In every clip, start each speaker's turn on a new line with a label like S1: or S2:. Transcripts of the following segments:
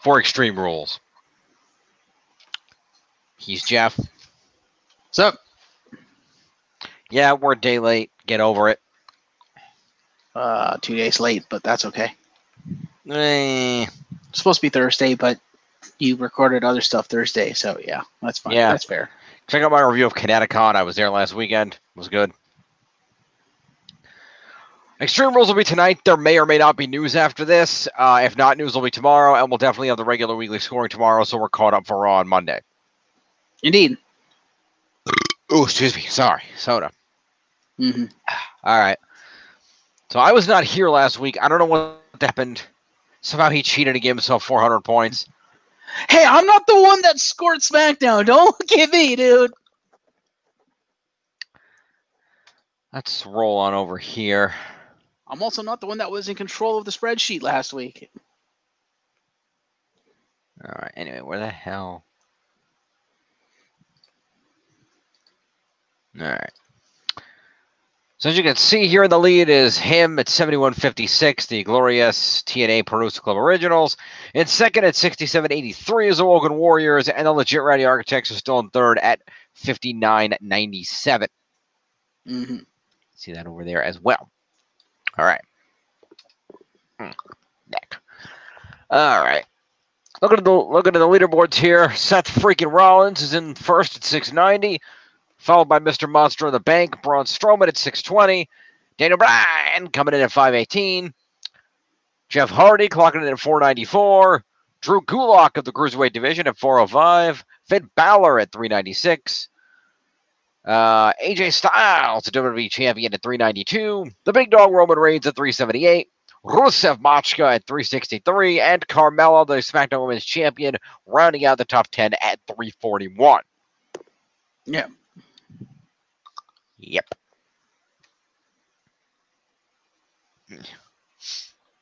S1: for Extreme Rules. He's Geoff.
S2: What's up?
S1: Yeah, we're a day late. Get over it.
S2: 2 days late, but that's okay.
S1: Eh,
S2: It's supposed to be Thursday, but you recorded other stuff Thursday, so yeah, that's fine.
S1: Yeah.
S2: That's fair.
S1: check out my review of Connecticut. I was there last weekend. It was good. Extreme Rules will be tonight. There may or may not be news after this. If not, news will be tomorrow, and we'll definitely have the regular weekly scoring tomorrow, so we're caught up for Raw on Monday.
S2: Indeed.
S1: Oh, excuse me. Sorry. Soda.
S2: Mm-hmm.
S1: All right. So I was not here last week. I don't know what happened. Somehow he cheated to give himself 400 points.
S2: Hey, I'm not the one that scored SmackDown. Don't look at me, dude.
S1: Let's roll on over here.
S2: I'm also not the one that was in control of the spreadsheet last week.
S1: All right. Anyway, where the hell? All right. So as you can see here in the lead is him at 71.56, the glorious TNA Producer Club Originals. In second at 67.83 is the Woken Warriors, and the Legit Ready Architects are still in third at 59.97.
S2: Mm-hmm.
S1: See that over there as well. All right. Neck. All right. Looking at the leaderboards here. Seth freaking Rollins is in first at 690. Followed by Mr. Monster of the Bank, Braun Strowman at 620. Daniel Bryan coming in at 518. Jeff Hardy clocking in at 494. Drew Gulak of the Cruiserweight Division at 405. Finn Balor at 396. AJ Styles, the WWE Champion, at 392. The Big Dog Roman Reigns at 378. Rusev Machka at 363. And Carmella, the SmackDown Women's Champion, rounding out the top 10 at 341.
S2: Yeah.
S1: Yep.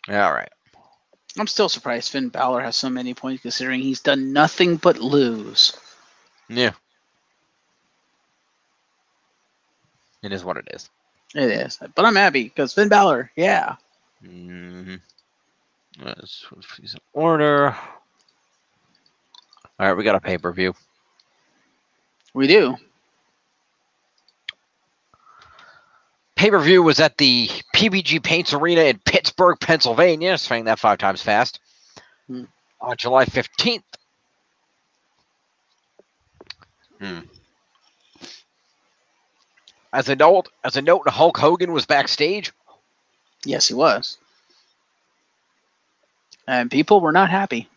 S1: All right.
S2: I'm still surprised Finn Balor has so many points considering he's done nothing but lose.
S1: Yeah. It is what it is.
S2: It is. But I'm happy because Finn Balor, yeah.
S1: Mm-hmm. Let's use order. All right, we got a pay-per-view.
S2: We do.
S1: Pay-per-view was at the PPG Paints Arena in Pittsburgh, Pennsylvania. Saying that 5 times fast. On July 15th. As a note, Hulk Hogan was backstage.
S2: Yes, he was. And people were not happy.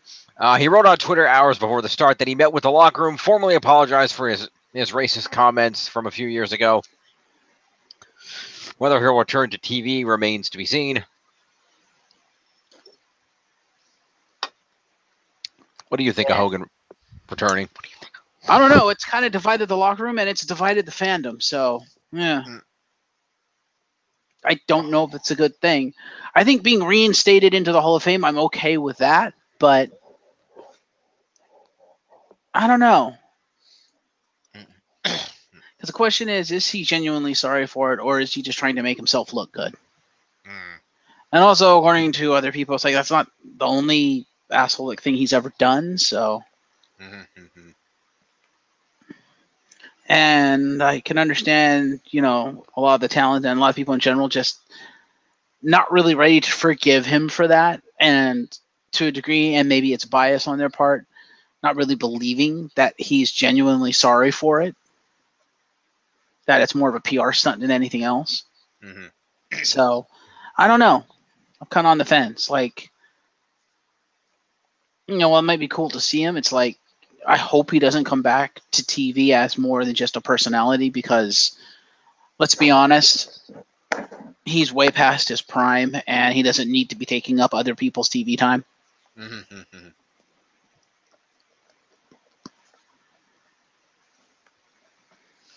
S1: He wrote on Twitter hours before the start that he met with the locker room, formally apologized for his racist comments from a few years ago. Whether he'll return to TV remains to be seen. What do you think of Hogan returning?
S2: I don't know. It's kind of divided the locker room and it's divided the fandom. So, yeah. I don't know if it's a good thing. I think being reinstated into the Hall of Fame, I'm okay with that. But I don't know. Because the question is he genuinely sorry for it, or is he just trying to make himself look good? And also, according to other people, it's like that's not the only asshole thing he's ever done. So, and I can understand, a lot of the talent and a lot of people in general just not really ready to forgive him for that, and to a degree, and maybe it's bias on their part, not really believing that he's genuinely sorry for it. That it's more of a PR stunt than anything else. So, I don't know. I'm kind of on the fence. Like, it might be cool to see him. It's like, I hope he doesn't come back to TV as more than just a personality because, let's be honest, he's way past his prime and he doesn't need to be taking up other people's TV time.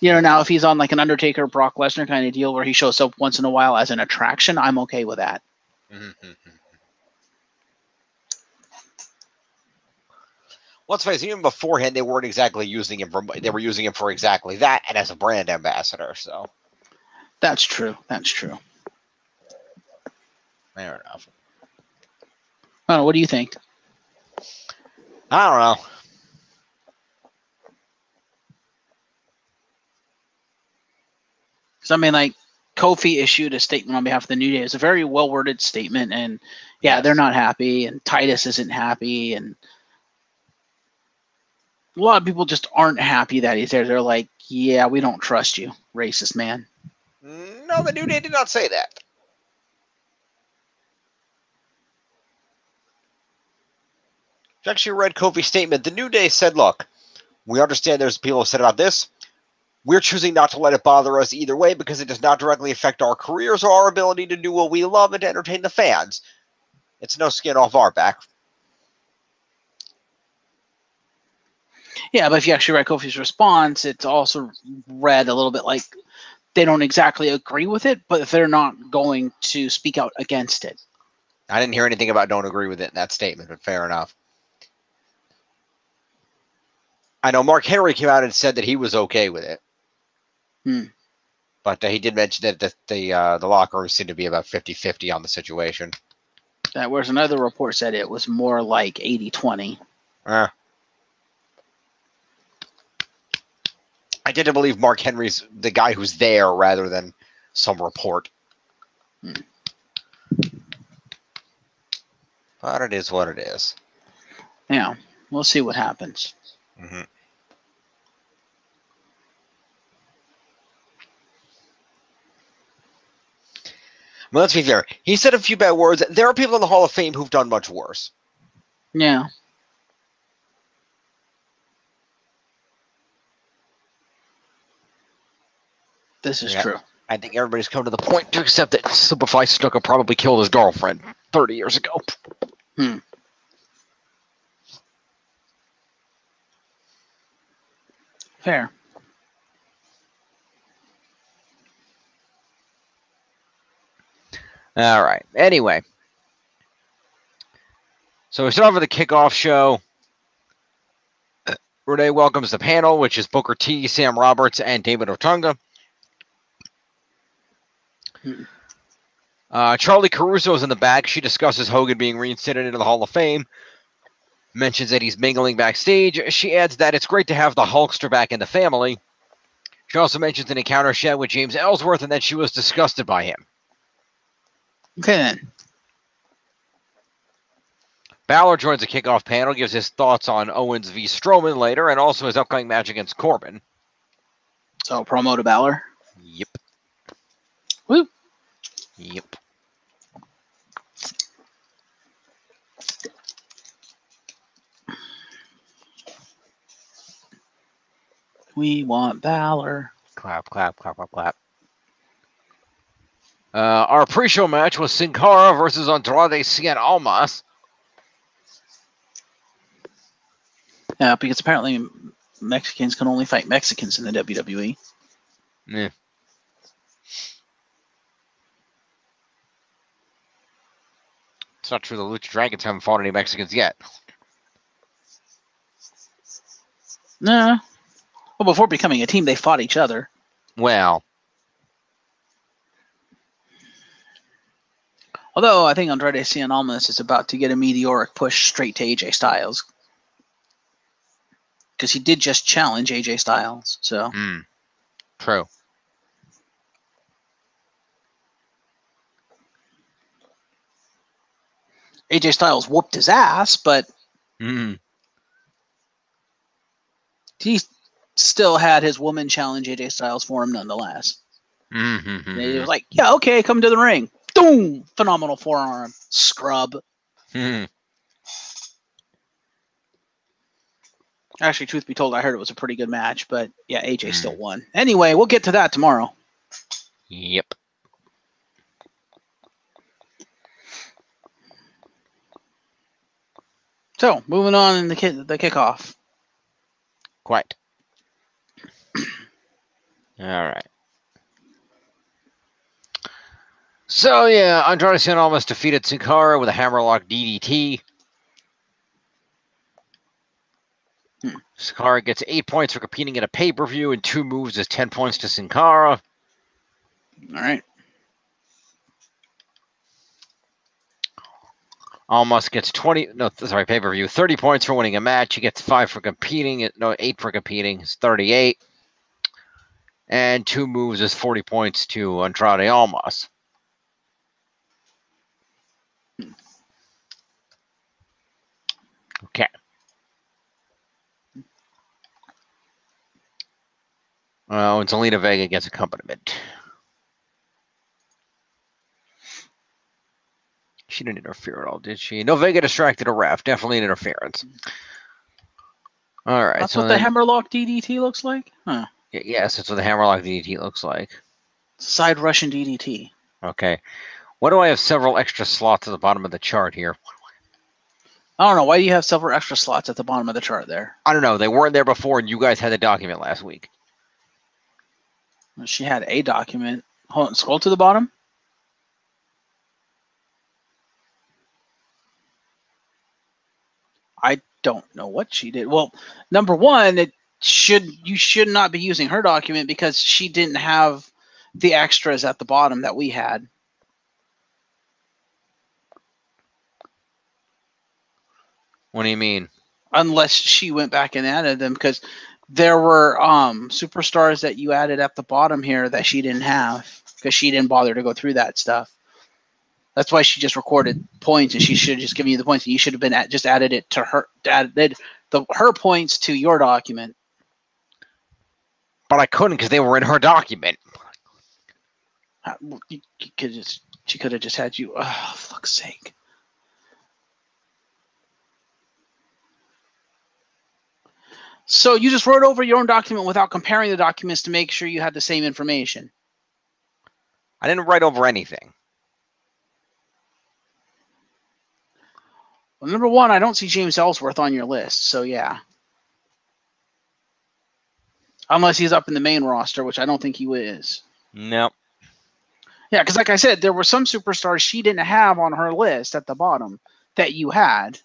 S2: Now if he's on like an Undertaker, Brock Lesnar kind of deal where he shows up once in a while as an attraction, I'm okay with that.
S1: Let's face it, even beforehand, they weren't exactly using him they were using him for exactly that and as a brand ambassador, so.
S2: That's true. That's true.
S1: Fair enough.
S2: What do you think?
S1: I don't know.
S2: So I mean, like, Kofi issued a statement on behalf of the New Day. It's a very well worded statement, and yeah,
S1: Yes.
S2: they're not happy, and Titus isn't happy, and a lot of people just aren't happy that he's there. They're like, yeah, we don't trust you, racist man.
S1: No, the New Day did not say that. I actually read Kofi's statement. The New Day said, look, we understand there's people who said about this. We're choosing not to let it bother us either way because it does not directly affect our careers or our ability to do what we love and to entertain the fans. It's no skin off our back.
S2: Yeah, but if you actually read Kofi's response, it's also read a little bit like they don't exactly agree with it, but they're not going to speak out against it.
S1: I didn't hear anything about don't agree with it in that statement, but fair enough. I know Mark Henry came out and said that he was okay with it. But he did mention that the locker room seemed to be about 50-50 on the situation.
S2: Whereas another report said it was more like 80-20.
S1: I tend to believe Mark Henry's the guy who's there rather than some report. But it is what it is.
S2: Yeah, we'll see what happens.
S1: Mm-hmm. Well, let's be fair. He said a few bad words. There are people in the Hall of Fame who've done much worse.
S2: Yeah. This is true.
S1: I think everybody's come to the point to accept that Superfly Snuka probably killed his girlfriend 30 years ago.
S2: Fair.
S1: All right. Anyway. So we start off with the kickoff show. Renee welcomes the panel, which is Booker T, Sam Roberts, and David Otunga. Charlie Caruso is in the back. She discusses Hogan being reinstated into the Hall of Fame. Mentions that he's mingling backstage. She adds that it's great to have the Hulkster back in the family. She also mentions an encounter she had with James Ellsworth and that she was disgusted by him.
S2: Okay, then.
S1: Balor joins the kickoff panel, gives his thoughts on Owens v. Strowman later, and also his upcoming match against Corbin.
S2: So, promo to Balor?
S1: Yep.
S2: Woo.
S1: Yep.
S2: We want Balor.
S1: Clap, clap, clap, clap, clap. Our pre-show match was Sin Cara versus Andrade Cien Almas.
S2: Yeah, because apparently Mexicans can only fight Mexicans in the WWE.
S1: Yeah. It's not true. The Lucha Dragons haven't fought any Mexicans yet.
S2: Nah. Well, before becoming a team, they fought each other.
S1: Well.
S2: Although, I think Andrade Cien Almas is about to get a meteoric push straight to AJ Styles. Because he did just challenge AJ Styles, so.
S1: True.
S2: AJ Styles whooped his ass, but he still had his woman challenge AJ Styles for him nonetheless. He was like, yeah, okay, come to the ring. Boom! Phenomenal forearm. Scrub. Actually, truth be told, I heard it was a pretty good match, but yeah, AJ still won. Anyway, we'll get to that tomorrow.
S1: Yep.
S2: So, moving on in the kickoff.
S1: Quite. All right. So, yeah, Andrade Cien Almas defeated Sin Cara with a hammerlock DDT. Sin Cara gets 8 points for competing in a pay-per-view, and 2 moves is 10 points to Sin Cara.
S2: All right.
S1: Almost gets 20. No, sorry, pay-per-view. 30 points for winning a match. He gets 5 for competing. No, 8 for competing. It's 38. And 2 moves is 40 points to Andrade Almas. Okay. Oh, it's Zelina Vega gets accompaniment. She didn't interfere at all, did she? No, Vega distracted a ref. Definitely an interference. All right.
S2: That's
S1: so
S2: what
S1: then,
S2: the hammerlock DDT looks like? Huh.
S1: Yes, that's what the hammerlock DDT looks like.
S2: Side Russian DDT.
S1: Okay. Why do I have several extra slots at the bottom of the chart here?
S2: I don't know. Why do you have several extra slots at the bottom of the chart there?
S1: I don't know. They weren't there before, and you guys had the document last week.
S2: She had a document. Hold on. Scroll to the bottom. I don't know what she did. Well, number one, you should not be using her document because she didn't have the extras at the bottom that we had.
S1: What do you mean?
S2: Unless she went back and added them, because there were superstars that you added at the bottom here that she didn't have because she didn't bother to go through that stuff. That's why she just recorded points, and she should have just given you the points. And you should have been just added it to her, added her points to your document.
S1: But I couldn't because they were in her document.
S2: She could have just had you. Oh, fuck's sake! So you just wrote over your own document without comparing the documents to make sure you had the same information.
S1: I didn't write over anything.
S2: Well, number one, I don't see James Ellsworth on your list, so yeah. Unless he's up in the main roster, which I don't think he is.
S1: No.
S2: Yeah, because like I said, there were some superstars she didn't have on her list at the bottom that you had.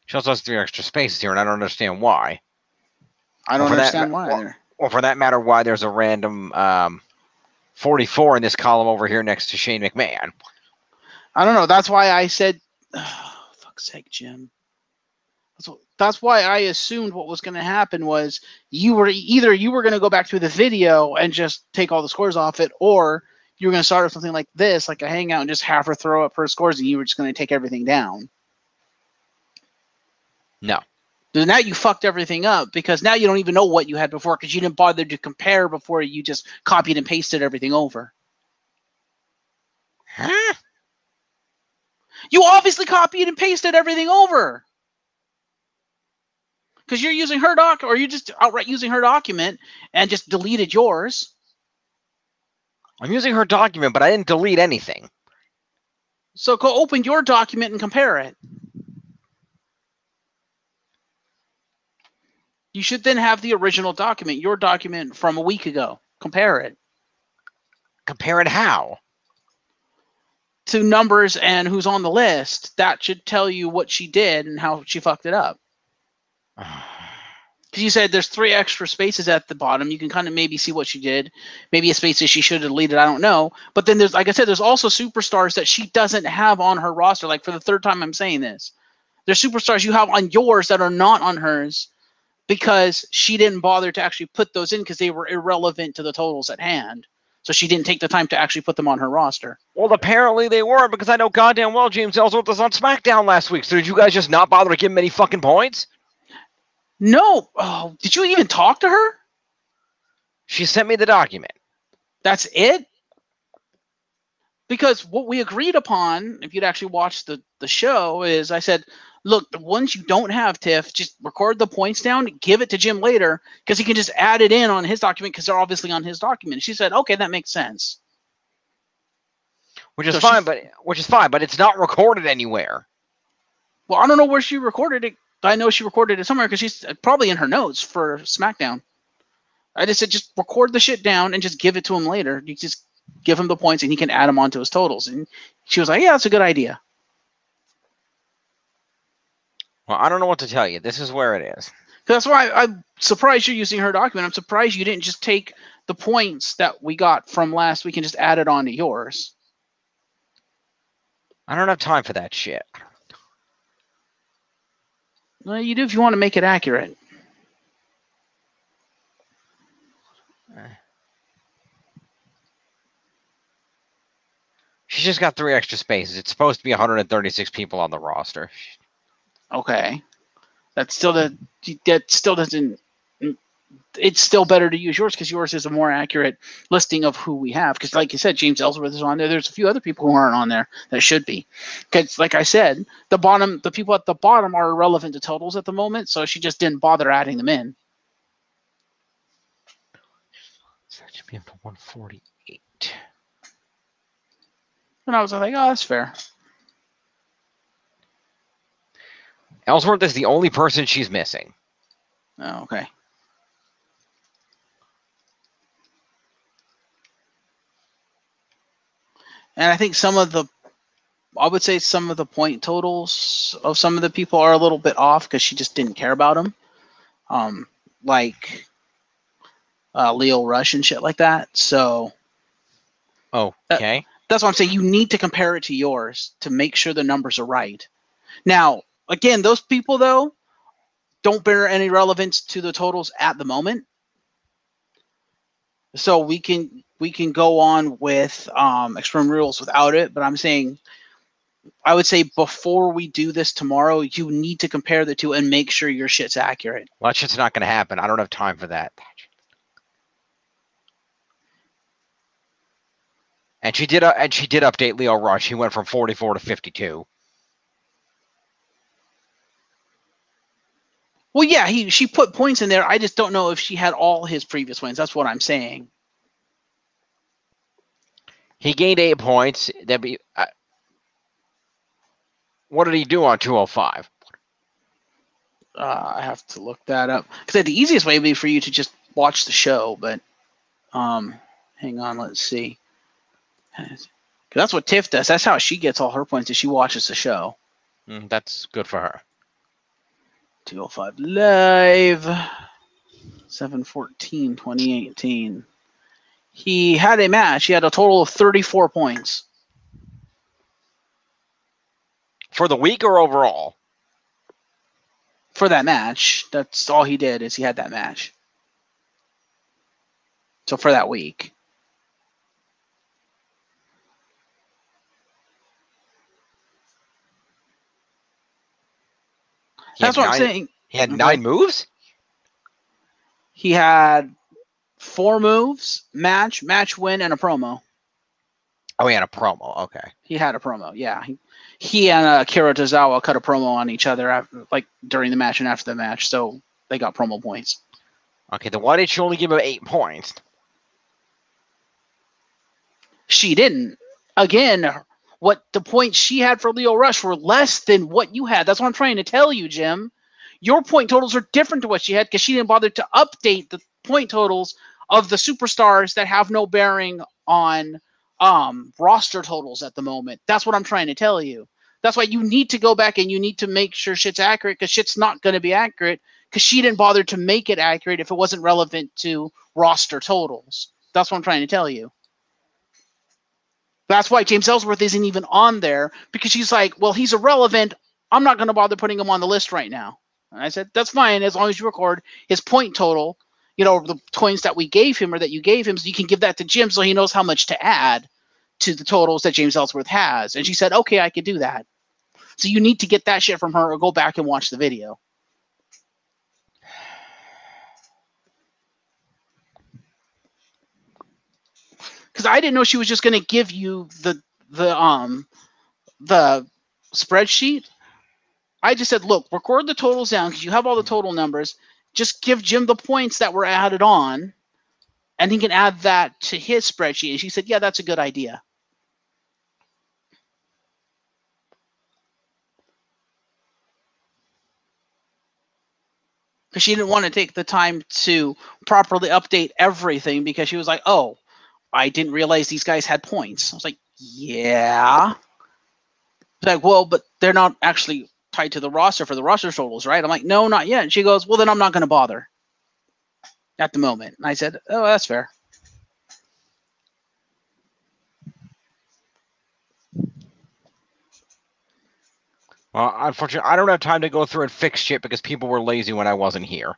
S1: She also has 3 extra spaces here, and I don't understand why.
S2: I don't understand why either.
S1: Or for that matter, why there's a random 44 in this column over here next to Shane McMahon.
S2: I don't know. That's why I said, oh, fuck's sake, Jim. That's why I assumed what was going to happen was you were going to go back through the video and just take all the scores off it, or you were going to start with something like this, like a hangout, and just have her throw up her scores, and you were just going to take everything down.
S1: No.
S2: So now you fucked everything up because now you don't even know what you had before because you didn't bother to compare before you just copied and pasted everything over.
S1: Huh?
S2: You obviously copied and pasted everything over. Because you're using her doc, or you're just outright using her document and just deleted yours.
S1: I'm using her document, but I didn't delete anything.
S2: So go open your document and compare it. You should then have the original document, your document from a week ago. Compare it.
S1: Compare it how?
S2: To numbers and who's on the list. That should tell you what she did and how she fucked it up. Because you said there's 3 extra spaces at the bottom. You can kind of maybe see what she did. Maybe a space that she should have deleted. I don't know. But then there's, like I said, there's also superstars that she doesn't have on her roster. Like for the 3rd time I'm saying this. There's superstars you have on yours that are not on hers because she didn't bother to actually put those in because they were irrelevant to the totals at hand. So she didn't take the time to actually put them on her roster.
S1: Well, apparently they weren't because I know goddamn well James Ellsworth was on SmackDown last week. So did you guys just not bother to give him any fucking points?
S2: No. Oh, did you even talk to her?
S1: She sent me the document.
S2: That's it? Because what we agreed upon, if you'd actually watched the show, is I said, look, the ones you don't have, Tiff, just record the points down, give it to Jim later, because he can just add it in on his document because they're obviously on his document. She said, okay, that makes sense.
S1: Which is fine, but it's not recorded anywhere.
S2: Well, I don't know where she recorded it. I know she recorded it somewhere because she's probably in her notes for SmackDown. I just said, just record the shit down and just give it to him later. You just give him the points and he can add them onto his totals. And she was like, yeah, that's a good idea.
S1: Well, I don't know what to tell you. This is where it is.
S2: That's why I'm surprised you're using her document. I'm surprised you didn't just take the points that we got from last week and just add it onto yours.
S1: I don't have time for that shit.
S2: Well, you do if you want to make it accurate.
S1: She's just got 3 extra spaces. It's supposed to be 136 people on the roster.
S2: Okay. That still doesn't. It's still better to use yours because yours is a more accurate listing of who we have. Because, like you said, James Ellsworth is on there. There's a few other people who aren't on there that should be. Because, like I said, the people at the bottom are irrelevant to totals at the moment, so she just didn't bother adding them in.
S1: So that should be up to 148.
S2: And I was like, oh, that's fair.
S1: Ellsworth is the only person she's missing.
S2: Oh, okay. And I think I would say some of the point totals of some of the people are a little bit off because she just didn't care about them. Like Leo Rush and shit like that. So.
S1: Okay.
S2: That's what I'm saying. You need to compare it to yours to make sure the numbers are right. Now, again, those people, though, don't bear any relevance to the totals at the moment. So we can go on with Extreme Rules without it, but I'm saying I would say before we do this tomorrow, you need to compare the two and make sure your shit's accurate.
S1: Well, that shit's not going to happen. I don't have time for that. And she did update Leo Rush. He went from 44 to 52.
S2: Well, yeah, she put points in there. I just don't know if she had all his previous wins. That's what I'm saying.
S1: He gained 8 points. What did he do on 205?
S2: I have to look that up because the easiest way would be for you to just watch the show. But hang on, let's see. Because that's what Tiff does. That's how she gets all her points. Is she watches the show.
S1: That's good for her.
S2: 205 Live. 7/14/2018. He had a match. He had a total of 34 points.
S1: For the week or overall?
S2: For that match. That's all he did is he had that match. So for that week. That's what I'm saying.
S1: He had 9 moves?
S2: He had 4 moves, match win, and a promo.
S1: Oh, he had a promo. Okay.
S2: He had a promo, yeah. He and Akira Tozawa cut a promo on each other during the match and after the match, so they got promo points.
S1: Okay, then why did you only give him 8 points?
S2: She didn't. Again, what the points she had for Leo Rush were less than what you had. That's what I'm trying to tell you, Jim. Your point totals are different to what she had because she didn't bother to update the point totals of the superstars that have no bearing on roster totals at the moment. That's what I'm trying to tell you. That's why you need to go back and you need to make sure shit's accurate because shit's not going to be accurate because she didn't bother to make it accurate if it wasn't relevant to roster totals. That's what I'm trying to tell you. That's why James Ellsworth isn't even on there because she's like, well, he's irrelevant. I'm not going to bother putting him on the list right now. And I said, that's fine as long as you record his point total, the points that we gave him or that you gave him, so you can give that to Jim so he knows how much to add to the totals that James Ellsworth has. And she said, okay, I could do that. So you need to get that shit from her or go back and watch the video. Because I didn't know she was just going to give you the spreadsheet. I just said, look, record the totals down because you have all the total numbers. Just give Jim the points that were added on, and he can add that to his spreadsheet. And she said, yeah, that's a good idea. Because she didn't want to take the time to properly update everything because she was like, oh, I didn't realize these guys had points. I was like, yeah. She's like, well, but they're not actually tied to the roster for the roster totals, right? I'm like, no, not yet. And she goes, well, then I'm not going to bother at the moment. And I said, oh, that's fair.
S1: Well, unfortunately, I don't have time to go through and fix shit because people were lazy when I wasn't here.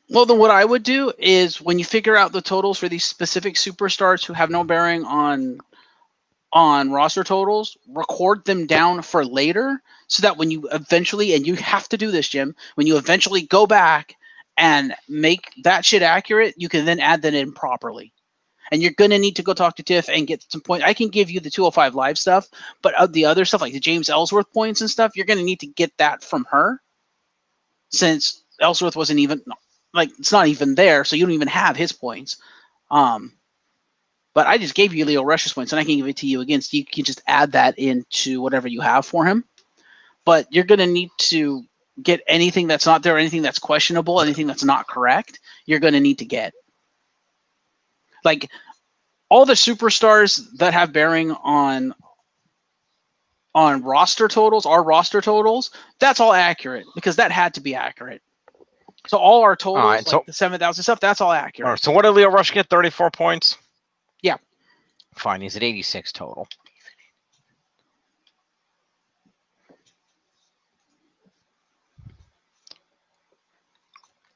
S2: Well, then what I would do is when you figure out the totals for these specific superstars who have no bearing on roster totals, record them down for later so that when you eventually, and you have to do this, Jim, when you eventually go back and make that shit accurate, you can then add that in properly. And you're going to need to go talk to Tiff and get some points. I can give you the 205 Live stuff, but of the other stuff, like the James Ellsworth points and stuff, you're going to need to get that from her since Ellsworth wasn't even, like, it's not even there, so you don't even have his points. But I just gave you Leo Rush's points, and I can give it to you again, so you can just add that into whatever you have for him. But you're going to need to get anything that's not there, anything that's questionable, anything that's not correct, you're going to need to get. Like, all the superstars that have bearing on roster totals, our roster totals, that's all accurate, because that had to be accurate. So all our totals,
S1: All right,
S2: like the 7,000 stuff, that's all accurate.
S1: All right, so what did Leo Rush get? 34 points?
S2: Yeah.
S1: Fine, he's at 86 total.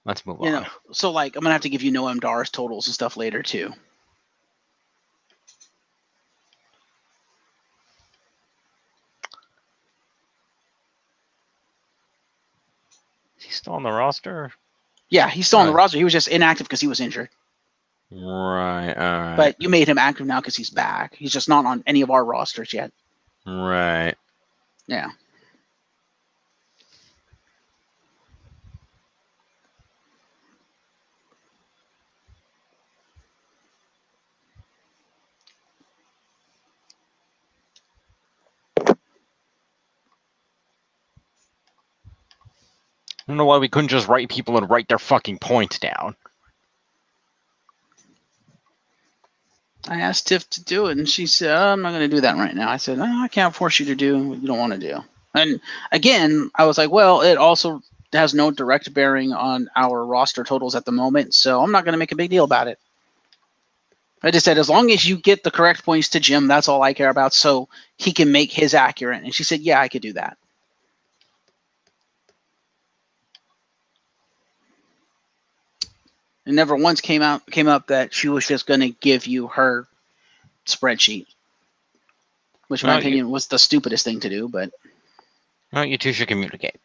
S1: Let's move on.
S2: So, like, I'm going to have to give you Noam Dar's totals and stuff later, too.
S1: Is he still on the roster?
S2: Yeah, he's still on the roster. He was just inactive because he was injured.
S1: Right, all right.
S2: But you made him active now because he's back. He's just not on any of our rosters yet.
S1: Right.
S2: Yeah.
S1: I don't know why we couldn't just write people and write their fucking points down.
S2: I asked Tiff to do it, and she said, oh, I'm not going to do that right now. I said, I can't force you to do what you don't want to do. And again, I was like, well, it also has no direct bearing on our roster totals at the moment, so I'm not going to make a big deal about it. I just said, as long as you get the correct points to Jim, that's all I care about, so he can make his accurate. And she said, yeah, I could do that. It never once came up that she was just going to give you her spreadsheet, which in my opinion was the stupidest thing to do. But
S1: well, you two should communicate.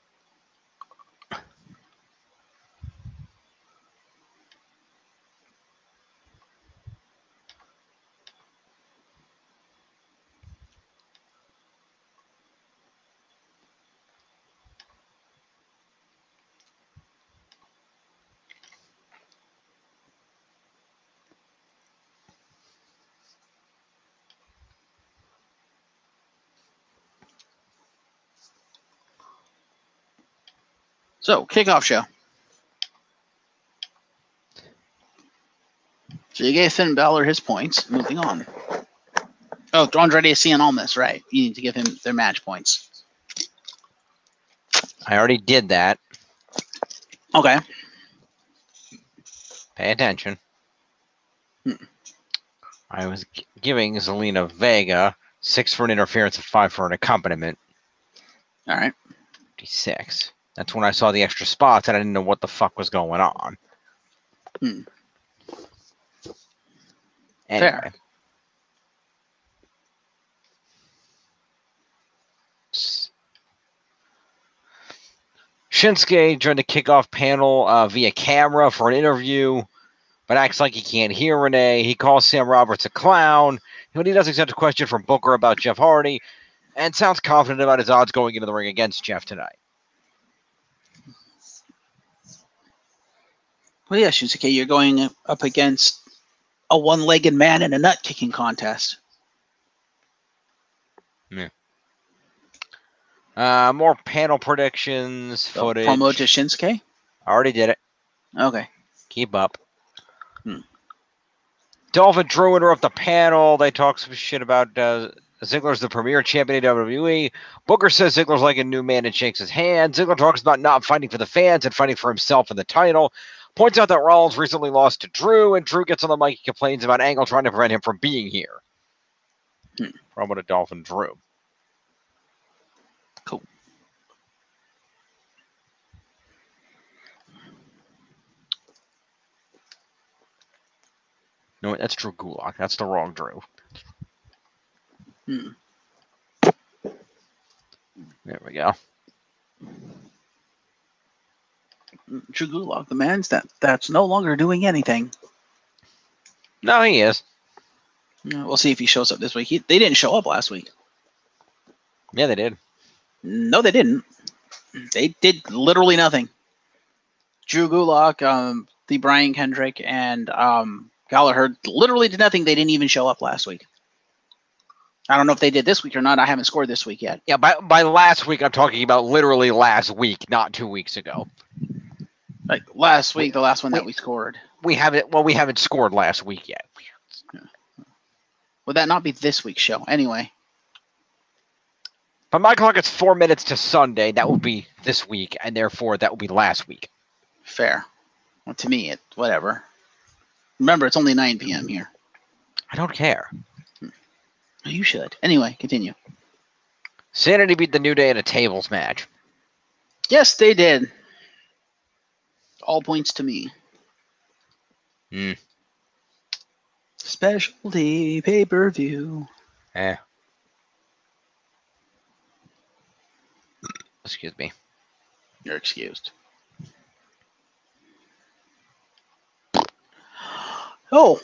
S2: so, kickoff show. So you gave Finn Balor his points. Moving on. Oh, Andrade is seeing Almas, right? You need to give him their match points.
S1: I already did that.
S2: Okay.
S1: Pay attention. I was giving Zelina Vega 6 for an interference and 5 for an accompaniment.
S2: All right.
S1: 56. That's when I saw the extra spots and I didn't know what the fuck was going on. Anyway.
S2: Fair.
S1: Shinsuke joined the kickoff panel via camera for an interview, but acts like he can't hear Renee. He calls Sam Roberts a clown. When he does accept a question from Booker about Jeff Hardy, and sounds confident about his odds going into the ring against Jeff tonight.
S2: Well, yeah, Shinsuke, you're going up against a one-legged man in a nut-kicking contest.
S1: Yeah. More panel predictions, footage.
S2: Promo to Shinsuke?
S1: I already did it.
S2: Okay.
S1: Keep up. Dolph and Drew interrupt the panel. They talk some shit about Ziggler's the premier champion in WWE. Booker says Ziggler's like a new man and shakes his hand. Ziggler talks about not fighting for the fans and fighting for himself in the title. Points out that Rollins recently lost to Drew, and Drew gets on the mic and complains about Angle trying to prevent him from being here. Promo to Dolph and Drew. No, that's Drew Gulak. That's the wrong Drew.
S2: Hmm.
S1: There we go.
S2: Drew Gulak, the man's that's no longer doing anything.
S1: No, he is.
S2: We'll see if he shows up this week. They didn't show up last week.
S1: Yeah, they did.
S2: No, they didn't. They did literally nothing. Drew Gulak, the Brian Kendrick, and Gallagher literally did nothing. They didn't even show up last week. I don't know if they did this week or not. I haven't scored this week yet.
S1: Yeah, by last week, I'm talking about literally last week, not 2 weeks ago.
S2: Like last week, the last one that we scored.
S1: We haven't scored last week yet.
S2: Would that not be this week's show? Anyway.
S1: By my clock, it's 4 minutes to Sunday. That will be this week, and therefore that will be last week.
S2: Fair. Well, to me, whatever. Remember, it's only 9 p.m. here.
S1: I don't care.
S2: You should. Anyway, continue.
S1: Sanity beat the New Day in a tables match.
S2: Yes, they did. All points to me. Specialty pay-per-view.
S1: Excuse me.
S2: You're excused. Oh.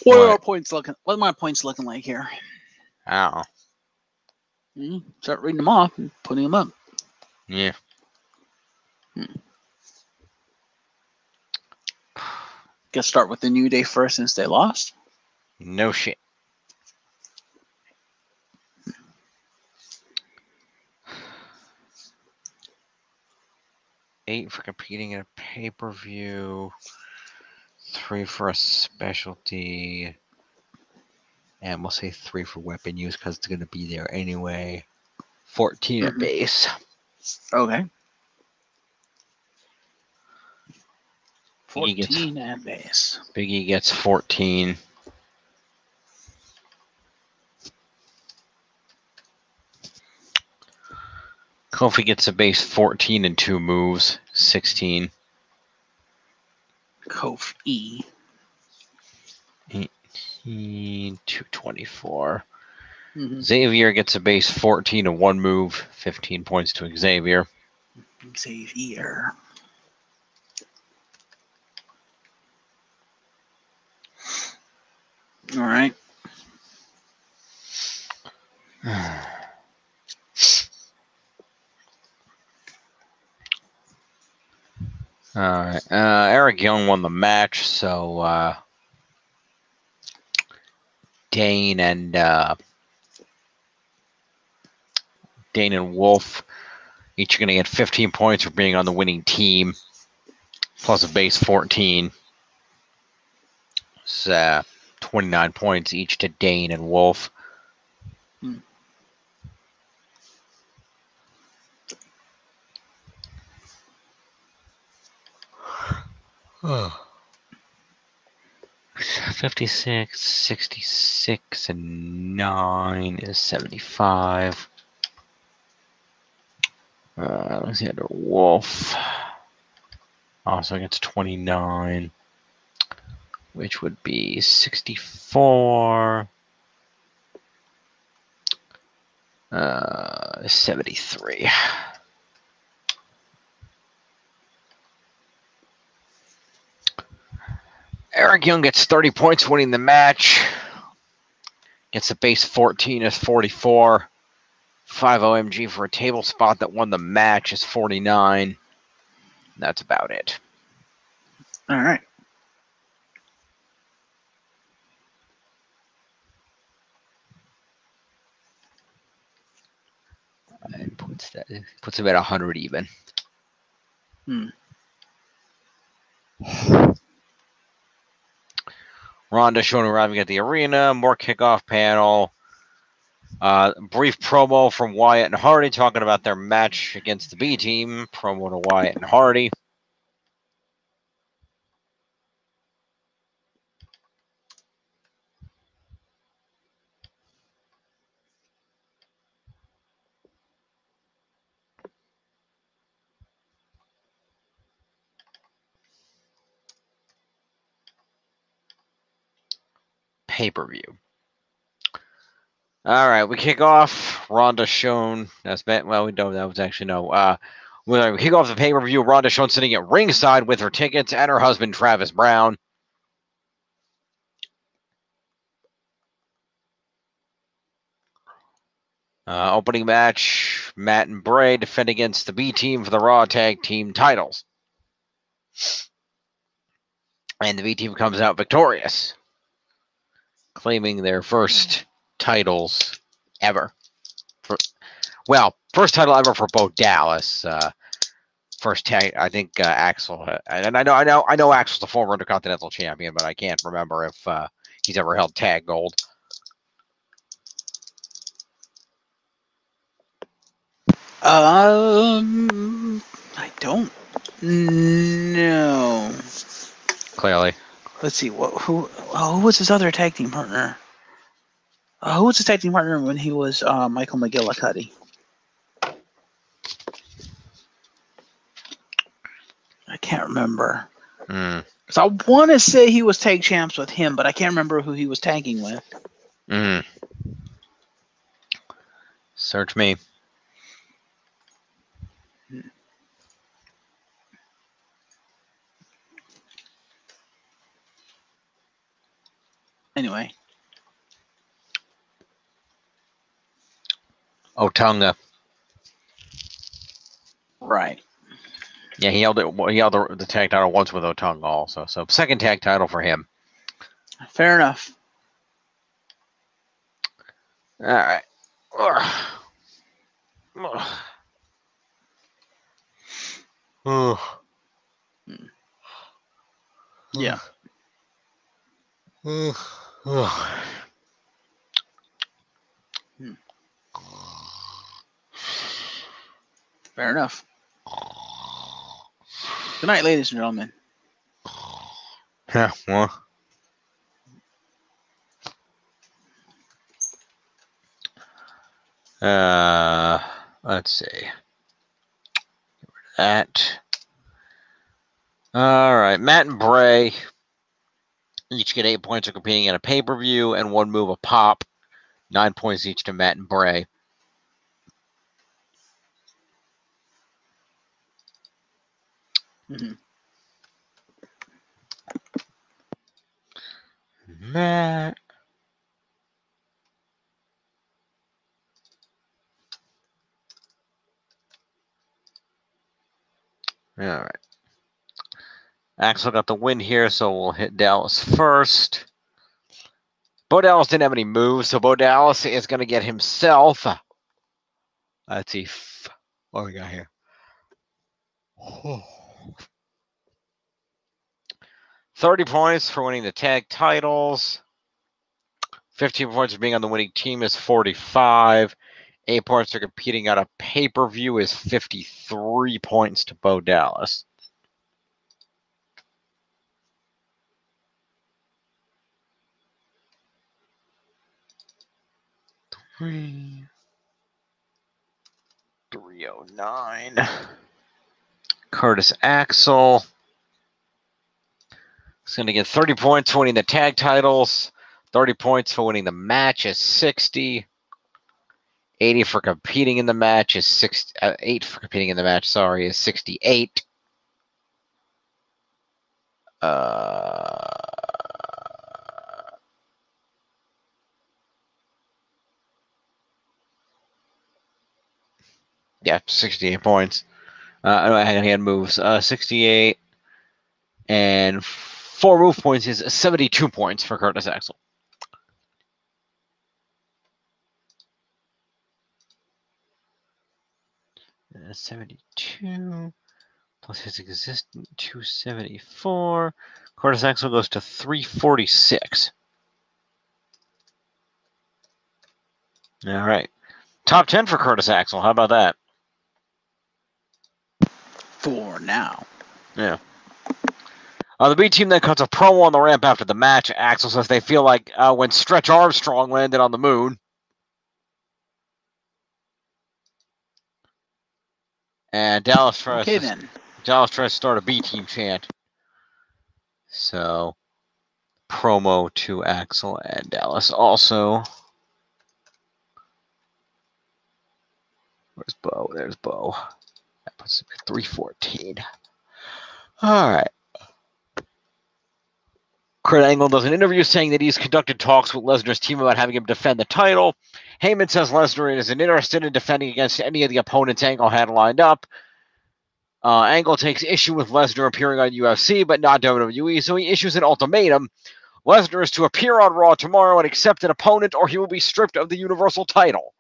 S2: What are our points looking? What are my points looking like here?
S1: Oh.
S2: Start reading them off and putting them up.
S1: Yeah.
S2: Guess start with the New Day first since they lost.
S1: No shit. $8 for competing in a pay-per-view. 3 for a specialty. And we'll say 3 for weapon use because it's going to be there anyway. 14 at base.
S2: Okay.
S1: Biggie
S2: 14 at base.
S1: Biggie gets 14. Kofi gets a base 14 and 2 moves. 16.
S2: Kofi.
S1: 18, 224. Xavier gets a base 14 and 1 move. 15 points to Xavier.
S2: Xavier. All right.
S1: All right. Eric Young won the match, so Dane and Wolf each are going to get 15 points for being on the winning team, plus a base 14. It's 29 points each to Dane and Wolf. Oh. 56, 66, and 9 is 75. Alexander Wolf also gets 29, which would be 64. 73. Eric Young gets 30 points winning the match. Gets a base 14 is 44. 5 OMG for a table spot that won the match is 49. That's about it.
S2: All right.
S1: And puts him at 100 even. Ronda showing arriving at the arena. More kickoff panel. Brief promo from Wyatt and Hardy talking about their match against the B team. Promo to Wyatt and Hardy. pay-per-view. All right, we kick off. Ronda shown as well. We don't. That was actually no. We kick off the pay-per-view. Ronda shown sitting at ringside with her tickets and her husband Travis Brown. Opening match: Matt and Bray defend against the B team for the Raw Tag Team titles, and the B team comes out victorious, claiming their first titles ever. First title ever for Bo Dallas. First tag, I think Axel, and I know Axel's the former Intercontinental Champion, but I can't remember if he's ever held tag gold.
S2: I don't know.
S1: Clearly,
S2: Let's see. Who was his other tag team partner? Who was his tag team partner when he was Michael McGillicuddy? I can't remember. Because I want to say he was tag champs with him, but I can't remember who he was tagging with.
S1: Search me.
S2: Anyway.
S1: Otunga.
S2: Right.
S1: Yeah, he held it. He held the tag title once with Otunga also. So second tag title for him.
S2: Fair enough.
S1: All right.
S2: Yeah. Fair enough. Good night, ladies and gentlemen.
S1: Yeah, well. Let's see. That. All right, Matt and Bray each get 8 points for competing in a pay-per-view and 1 move a pop. 9 points each to Matt and Bray. Matt. All right. Axel got the win here, so we'll hit Dallas first. Bo Dallas didn't have any moves, so Bo Dallas is going to get himself. Let's see. What do we got here? 30 points for winning the tag titles. 15 points for being on the winning team is 45. 8 points for competing on a pay-per-view is 53 points to Bo Dallas. $309. Curtis Axel is going to get 30 points for winning the tag titles. 30 points for winning the match is 60. 80 for competing in the match is 6. 8 for competing in the match, sorry, is 68. Yeah, 68 points. He had moves. 68 and 4 move points is 72 points for Curtis Axel. Uh, 72 plus his existing 274. Curtis Axel goes to 346. All right. Top 10 for Curtis Axel. How about that?
S2: For now.
S1: Yeah. The B team then cuts a promo on the ramp after the match. Axel says they feel like when Stretch Armstrong landed on the moon. And Dallas tries to start a B team chant. So, promo to Axel and Dallas also. Where's Bo? There's Bo. That puts it at 314. All right. Kurt Angle does an interview saying that he's conducted talks with Lesnar's team about having him defend the title. Heyman says Lesnar isn't interested in defending against any of the opponents Angle had lined up. Angle takes issue with Lesnar appearing on UFC, but not WWE, so he issues an ultimatum. Lesnar is to appear on Raw tomorrow and accept an opponent, or he will be stripped of the Universal title.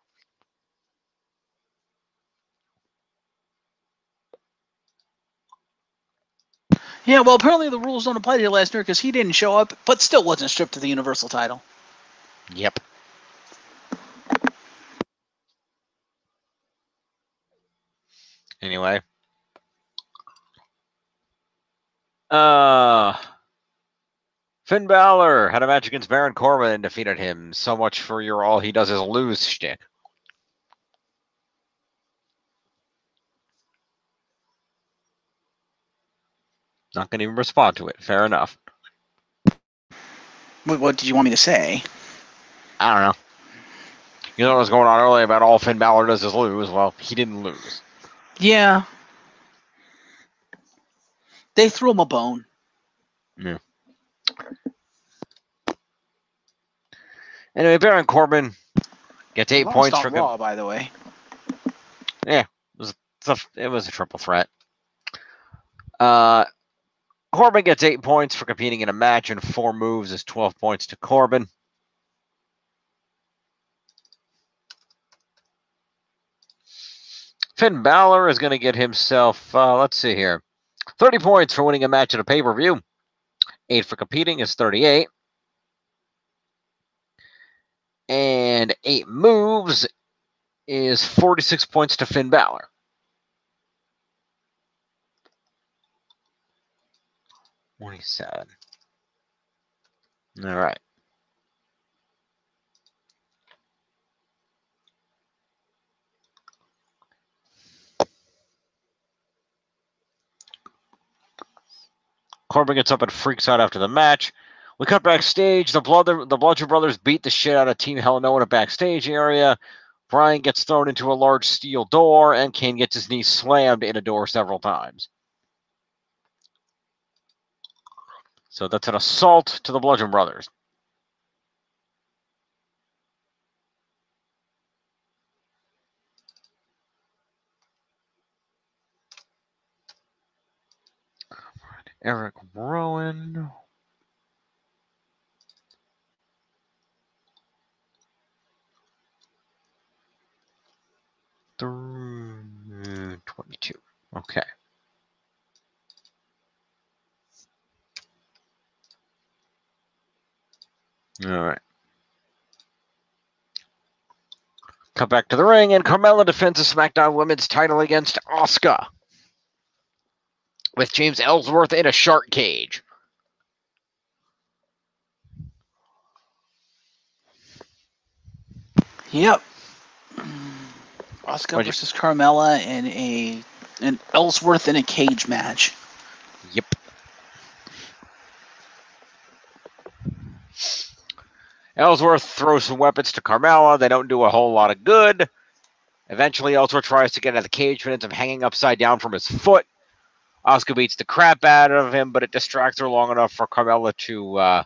S2: Yeah, well, apparently the rules don't apply to Lesnar because he didn't show up, but still wasn't stripped of the Universal title.
S1: Yep. Anyway. Finn Balor had a match against Baron Corbin and defeated him. So much for your all he does is lose shtick. Not going to even respond to it. Fair enough.
S2: What did you want me to say?
S1: I don't know. You know what was going on earlier about all Finn Balor does is lose. Well, he didn't lose.
S2: Yeah. They threw him a bone.
S1: Yeah. Anyway, Baron Corbin gets 8 points for
S2: Raw, by the way.
S1: Yeah, it was a triple threat. Corbin gets 8 points for competing in a match, and 4 moves is 12 points to Corbin. Finn Balor is going to get himself, let's see here, 30 points for winning a match at a pay-per-view. 8 for competing is 38. And 8 moves is 46 points to Finn Balor. What he said. All right. Corbin gets up and freaks out after the match. We cut backstage. The Bludgeon Brothers beat the shit out of Team Hell No in a backstage area. Bryan gets thrown into a large steel door, and Kane gets his knee slammed in a door several times. So that's an assault to the Bludgeon Brothers. Eric Rowan. Through 22. Okay. All right. Cut back to the ring, and Carmella defends the SmackDown Women's title against Asuka with James Ellsworth in a shark cage.
S2: Yep. Asuka versus Carmella in an Ellsworth in a cage match.
S1: Yep. Ellsworth throws some weapons to Carmella. They don't do a whole lot of good. Eventually, Ellsworth tries to get out of the cage, but ends up hanging upside down from his foot. Asuka beats the crap out of him, but it distracts her long enough for Carmella to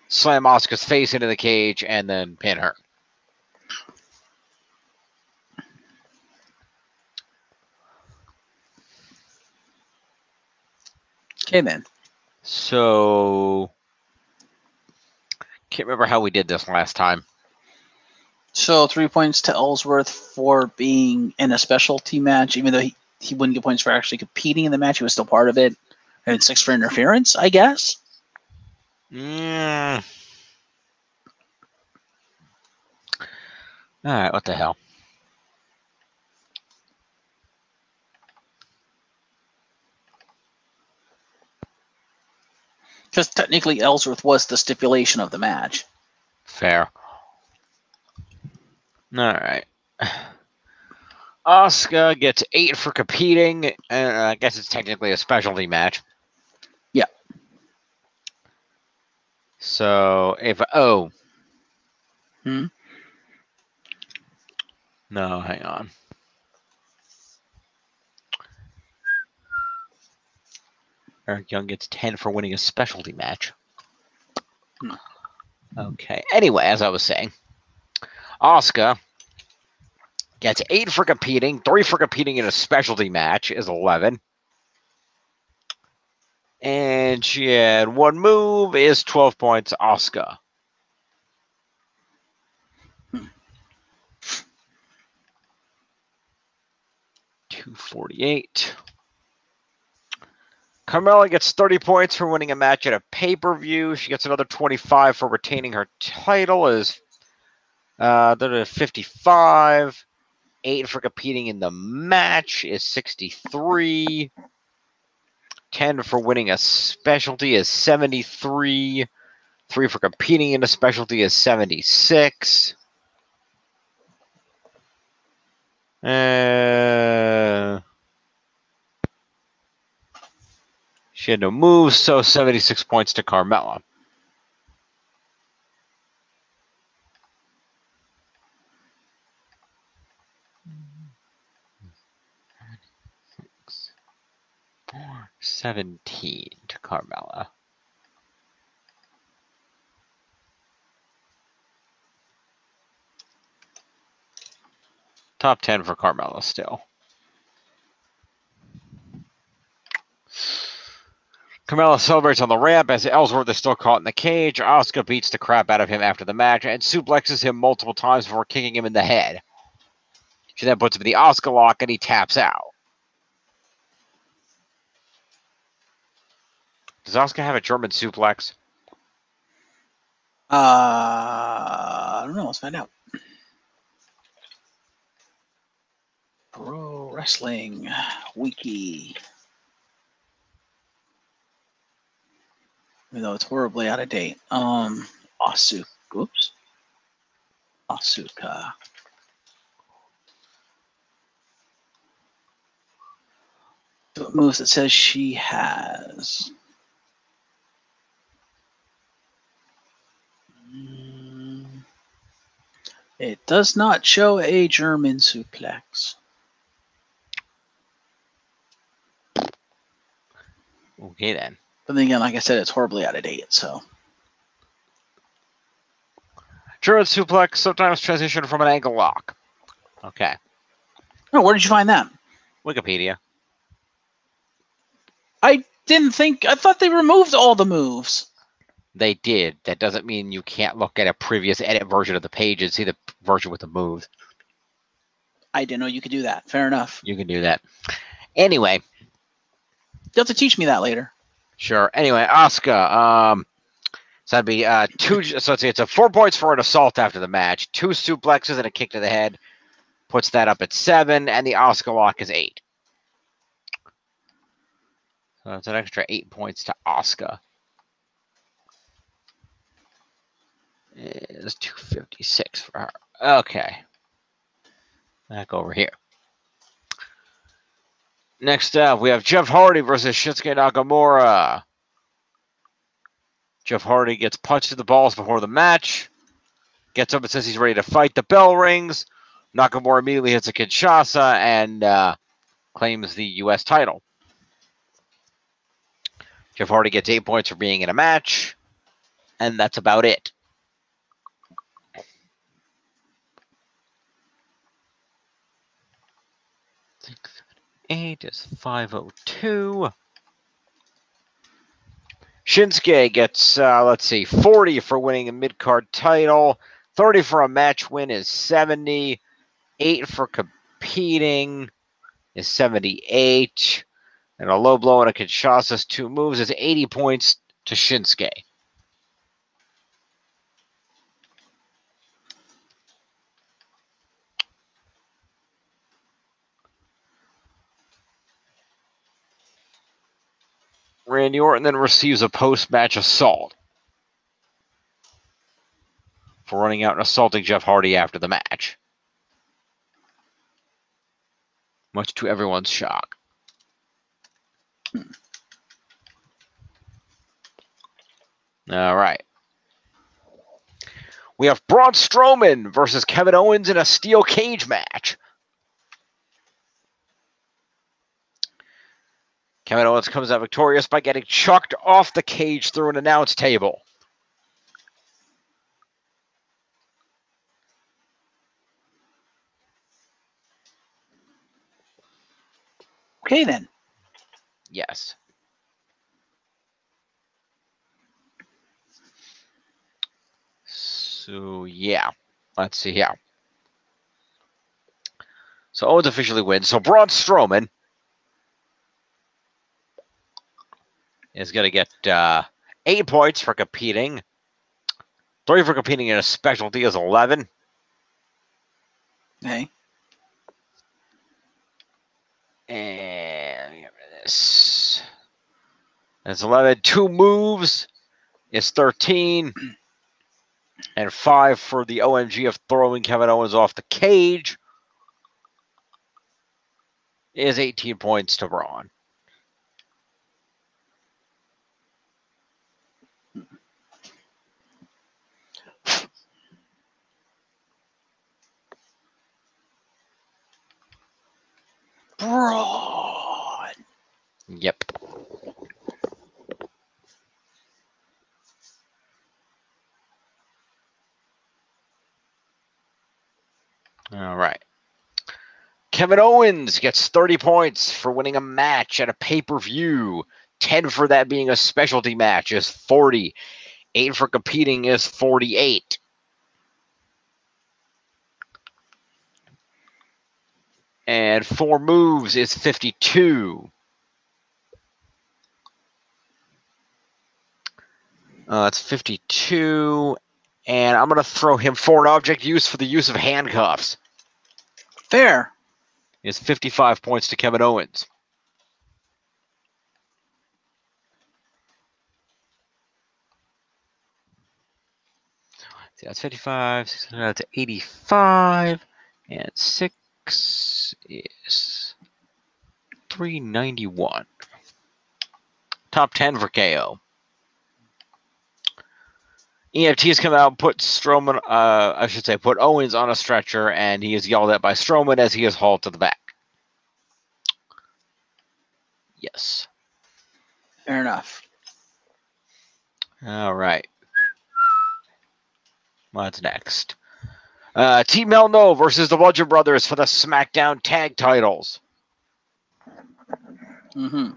S1: slam Asuka's face into the cage and then pin her.
S2: Okay, then.
S1: So, can't remember how we did this last time.
S2: So 3 points to Ellsworth for being in a specialty match, even though he wouldn't get points for actually competing in the match. He was still part of it. And 6 for interference, I guess.
S1: All right, what the hell?
S2: Because technically Ellsworth was the stipulation of the match.
S1: Fair. All right. Asuka gets 8 for competing, and I guess it's technically a specialty match.
S2: Yeah.
S1: So if
S2: Hmm?
S1: no, hang on. Eric Young gets 10 for winning a specialty match.
S2: Hmm.
S1: Okay. Anyway, as I was saying, Asuka gets 8 for competing, 3 for competing in a specialty match is 11. And she had 1 move is 12 points, Asuka. 248. Carmella gets 30 points for winning a match at a pay-per-view. She gets another 25 for retaining her title is 55. 8 for competing in the match is 63. 10 for winning a specialty is 73. 3 for competing in a specialty is 76. She had no moves, so 76 points to Carmella. Six, 4, 17 to Carmella. Top 10 for Carmella still. Carmella celebrates on the ramp as Ellsworth is still caught in the cage. Asuka beats the crap out of him after the match and suplexes him multiple times before kicking him in the head. She then puts him in the Asuka lock and he taps out. Does Asuka have a German suplex?
S2: I don't know. Let's find out. Pro Wrestling Wiki. Even though it's horribly out of date. Asuka. Oops. Asuka. What moves it says she has? It does not show a German suplex.
S1: Okay then.
S2: But then again, like I said, it's horribly out of date, so.
S1: German suplex sometimes transition from an ankle lock. Okay.
S2: Oh, where did you find that?
S1: Wikipedia.
S2: I thought they removed all the moves.
S1: They did. That doesn't mean you can't look at a previous edit version of the page and see the version with the moves.
S2: I didn't know you could do that. Fair enough.
S1: You can do that. Anyway.
S2: You'll have to teach me that later.
S1: Sure. Anyway, Asuka. So that'd be 2. So it's a 4 points for an assault after the match. 2 suplexes and a kick to the head. Puts that up at 7, and the Asuka lock is 8. So that's an extra 8 points to Asuka. It's 256 for her. Okay. Back over here. Next up, we have Jeff Hardy versus Shinsuke Nakamura. Jeff Hardy gets punched in the balls before the match. Gets up and says he's ready to fight. The bell rings. Nakamura immediately hits a Kinshasa and claims the U.S. title. Jeff Hardy gets 8 points for being in a match. And that's about it. Eight is 502. Shinsuke gets, 40 for winning a mid-card title. 30 for a match win is 70. 8 for competing is 78. And a low blow and a Kinshasa's 2 moves is 80 points to Shinsuke. Randy Orton then receives a post-match assault for running out and assaulting Jeff Hardy after the match. Much to everyone's shock. All right. We have Braun Strowman versus Kevin Owens in a steel cage match. Kevin Owens comes out victorious by getting chucked off the cage through an announce table.
S2: Okay, then.
S1: Yes. So, yeah. Let's see here. So, Owens officially wins. So, Braun Strowman is going to get 8 points for competing. 3 for competing in a specialty is 11.
S2: Okay.
S1: And this. That's 11. 2 moves is 13. And 5 for the OMG of throwing Kevin Owens off the cage is 18 points to Braun.
S2: Braun.
S1: Yep. All right. Kevin Owens gets 30 points for winning a match at a pay-per-view. 10 for that being a specialty match is 40. 8 for competing is 48. And 4 moves is 52. That's 52. And I'm going to throw him for an object use for the use of handcuffs.
S2: Fair.
S1: Is 55 points to Kevin Owens. See, that's 55. That's 85. And 6 is 391. Top 10 for KO. EFTs come out and put Strowman, put Owens on a stretcher, and he is yelled at by Strowman as he is hauled to the back. Yes.
S2: Fair enough.
S1: All right. What's next? Team Hell No versus the Bludgeon Brothers for the SmackDown Tag Titles.
S2: Mm-hmm.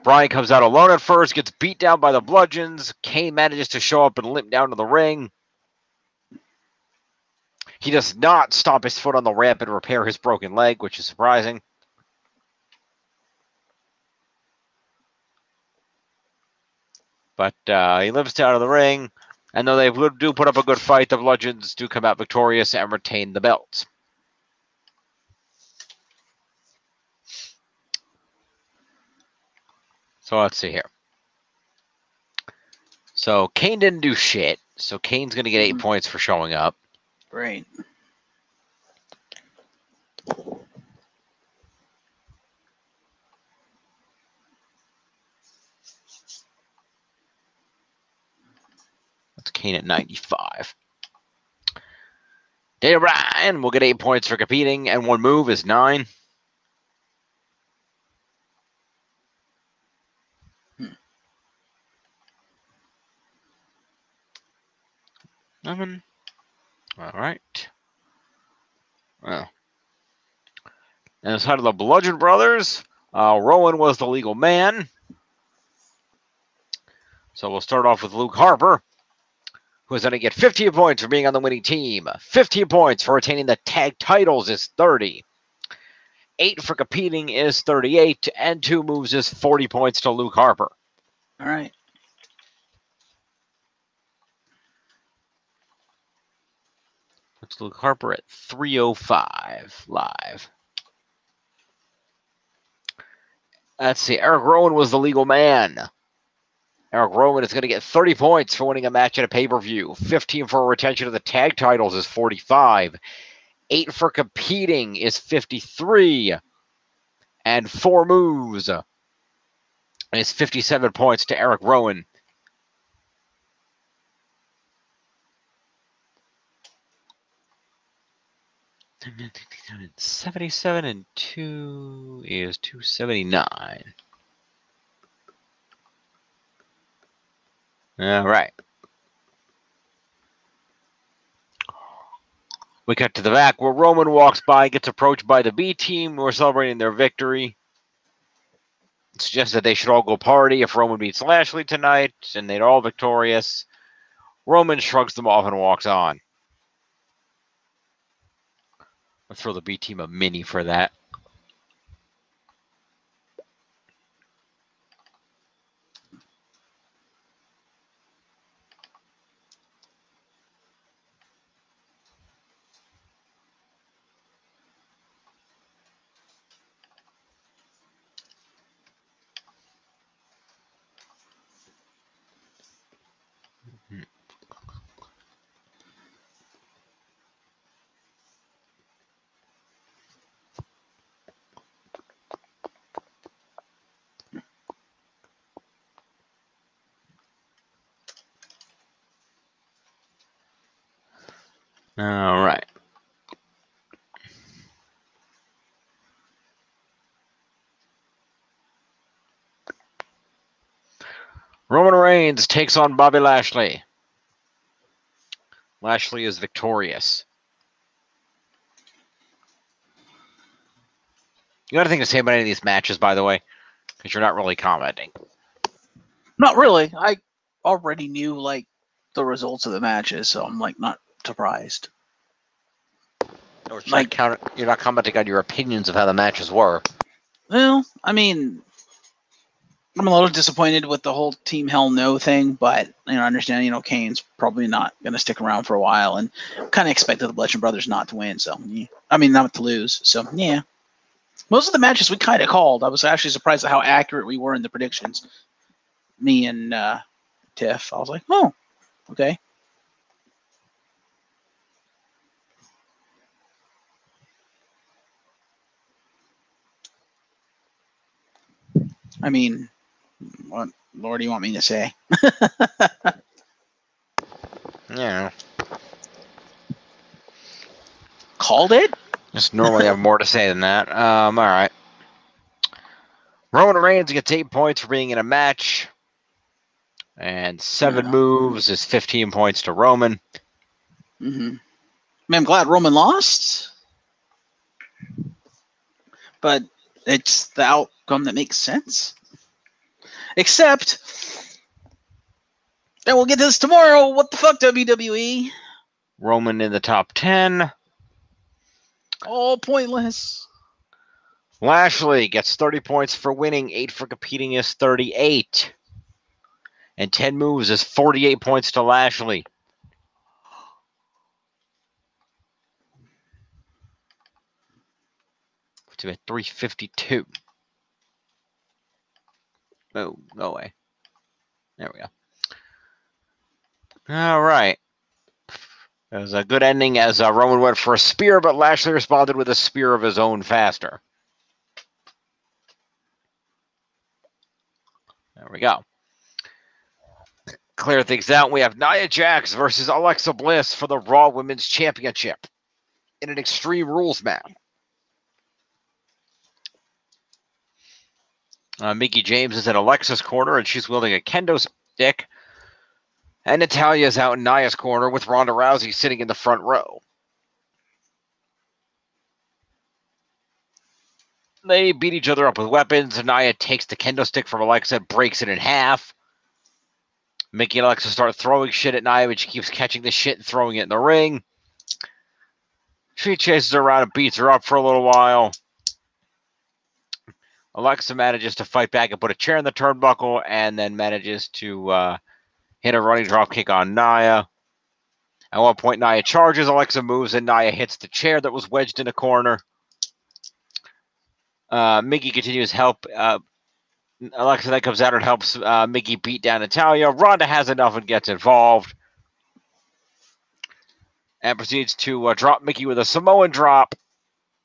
S1: Bryan comes out alone at first, gets beat down by the Bludgeons. Kane manages to show up and limp down to the ring. He does not stomp his foot on the ramp and repair his broken leg, which is surprising. But he limps down to the ring, and though they do put up a good fight, the Bludgeons do come out victorious and retain the belts. So let's see here. So Kane didn't do shit, so Kane's going to get 8 points for showing up.
S2: Great.
S1: That's Kane at 95. Daniel Bryan will get 8 points for competing, and 1 move is 9. Nothing. All right. Well. And aside of the Bludgeon Brothers, Rowan was the legal man. So we'll start off with Luke Harper, who is going to get 15 points for being on the winning team. 15 points for retaining the tag titles is 30. 8 for competing is 38, and 2 moves is 40 points to Luke Harper.
S2: All right.
S1: That's Luke Harper at 305 live. Let's see. Eric Rowan was the legal man. Eric Rowan is going to get 30 points for winning a match at a pay-per-view. 15 for retention of the tag titles is 45. 8 for competing is 53. And 4 moves is 57 points to Eric Rowan. 77 and 2 is 279. All right. We cut to the back where Roman walks by, gets approached by the B team who are celebrating their victory. It suggests that they should all go party if Roman beats Lashley tonight, and they're all victorious. Roman shrugs them off and walks on. I'll throw the B team a mini for that. All right. Roman Reigns takes on Bobby Lashley. Lashley is victorious. You got anything to say about any of these matches, by the way? Because you're not really commenting.
S2: Not really. I already knew like the results of the matches, so I'm like not surprised.
S1: Or you're not commenting on your opinions of how the matches were.
S2: Well, I mean, I'm a little disappointed with the whole Team Hell No thing, but I understand, Kane's probably not going to stick around for a while, and kind of expected the Bludgeon Brothers not to win, so yeah. I mean, not to lose, so yeah. Most of the matches we kind of called. I was actually surprised at how accurate we were in the predictions. Me and Tiff. I was like, oh, okay. I mean, what Lord do you want me to say?
S1: Yeah.
S2: Called it?
S1: Just normally have more to say than that. All right. Roman Reigns gets 8 points for being in a match. And 7 moves is 15 points to Roman.
S2: Mm-hmm. I mean, I'm glad Roman lost. But it's the outcome that makes sense. Except, and we'll get to this tomorrow, what the fuck, WWE?
S1: Roman in the top 10.
S2: All pointless.
S1: Lashley gets 30 points for winning, 8 for competing is 38. And 10 moves is 48 points to Lashley. To a 352. Oh, go away. There we go. All right. It was a good ending as Roman went for a spear, but Lashley responded with a spear of his own faster. There we go. Clear things out. We have Nia Jax versus Alexa Bliss for the Raw Women's Championship in an Extreme Rules match. Mickie James is at Alexa's corner, and she's wielding a kendo stick. And Natalya's out in Nia's corner with Ronda Rousey sitting in the front row. They beat each other up with weapons. Nia takes the kendo stick from Alexa and breaks it in half. Mickie and Alexa start throwing shit at Nia, but she keeps catching the shit and throwing it in the ring. She chases her around and beats her up for a little while. Alexa manages to fight back and put a chair in the turnbuckle, and then manages to hit a running drop kick on Nia. At one point, Nia charges, Alexa moves, and Nia hits the chair that was wedged in the corner. Mickie continues help. Alexa then comes out and helps Mickie beat down Natalya. Ronda has enough and gets involved. And proceeds to drop Mickie with a Samoan drop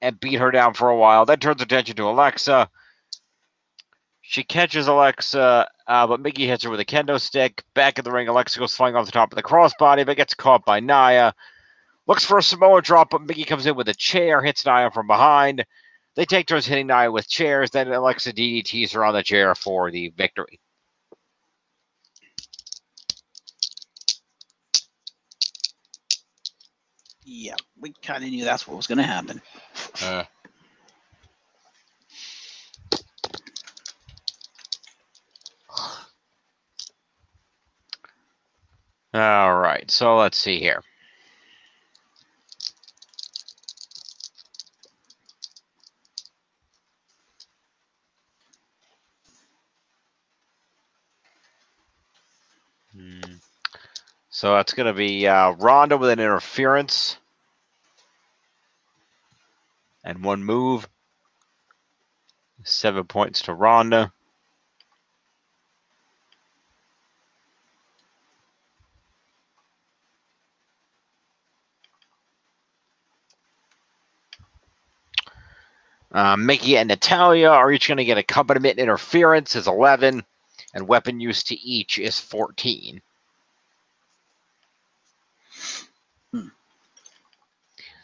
S1: and beat her down for a while. Then turns attention to Alexa. She catches Alexa, but Mickie hits her with a kendo stick. Back in the ring, Alexa goes flying off the top of the crossbody, but gets caught by Nia. Looks for a Samoa drop, but Mickey comes in with a chair, hits Nia from behind. They take turns hitting Nia with chairs. Then Alexa DDTs her on the chair for the victory.
S2: Yeah, we kind of knew that's what was going to happen.
S1: All right, so let's see here. So that's going to be Ronda with an interference and one move. 7 points to Ronda. Mickey and Natalya are each going to get accompaniment interference is 11, and weapon use to each is 14.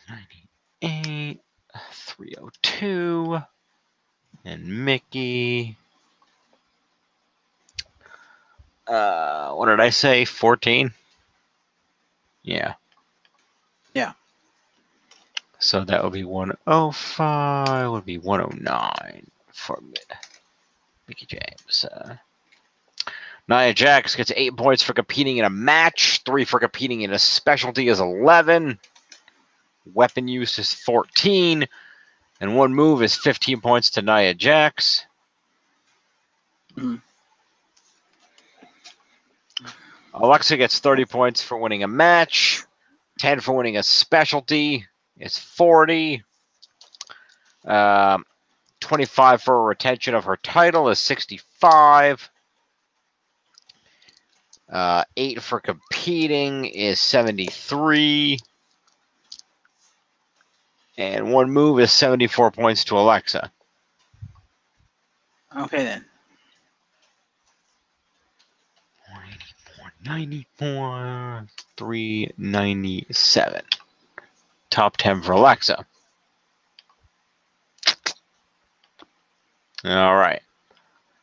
S1: 98, 302, and Mickey. What did I say? 14? Yeah.
S2: Yeah.
S1: So that would be 105, would be 109 for Mickey James. Nia Jax gets 8 points for competing in a match, 3 for competing in a specialty is 11. Weapon use is 14, and one move is 15 points to Nia Jax. Alexa gets 30 points for winning a match, 10 for winning a specialty is 40. 25 for a retention of her title is 65. 8 for competing is 73. And one move is 74 points to Alexa.
S2: Okay, then.
S1: 94, 397. Top 10 for Alexa. All right.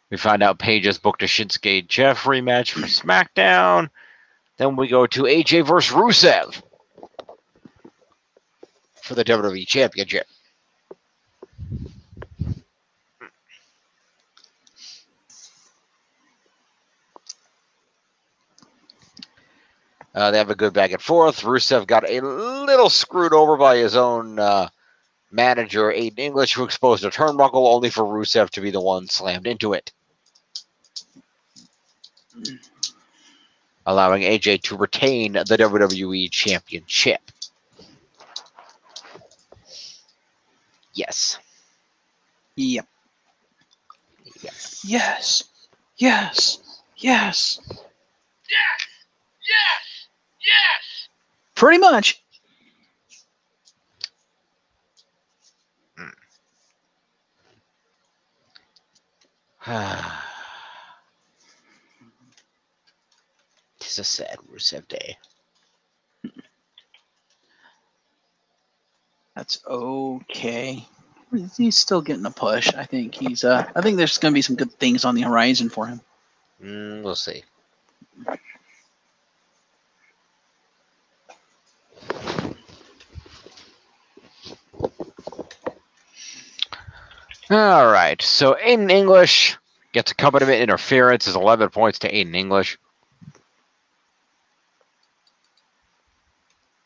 S1: We find out Paige has booked a Shinsuke Geoff rematch for SmackDown. Then we go to AJ versus Rusev for the WWE Championship. They have a good back and forth. Rusev got a little screwed over by his own manager, Aiden English, who exposed a turnbuckle, only for Rusev to be the one slammed into it, allowing AJ to retain the WWE Championship. Yes.
S2: Yep.
S1: Yes.
S2: Yes. Yes. Yes.
S3: Yes! Yes! Yes!
S2: Pretty much.
S1: Tis a sad Rusev day.
S2: That's okay. He's still getting a push. I think he's. I think there's going to be some good things on the horizon for him.
S1: We'll see. All right. So Aiden English gets accompaniment interference is 11 points to Aiden English.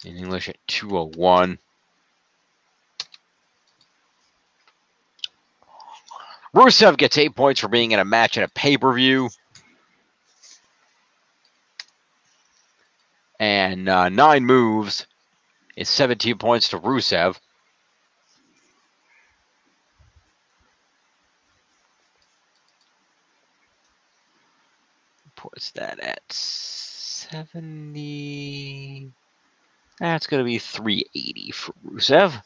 S1: Aiden English at 201. Rusev gets 8 points for being in a match at a pay-per-view. And 9 moves is 17 points to Rusev. Puts that at 70. That's going to be 380 for Rusev.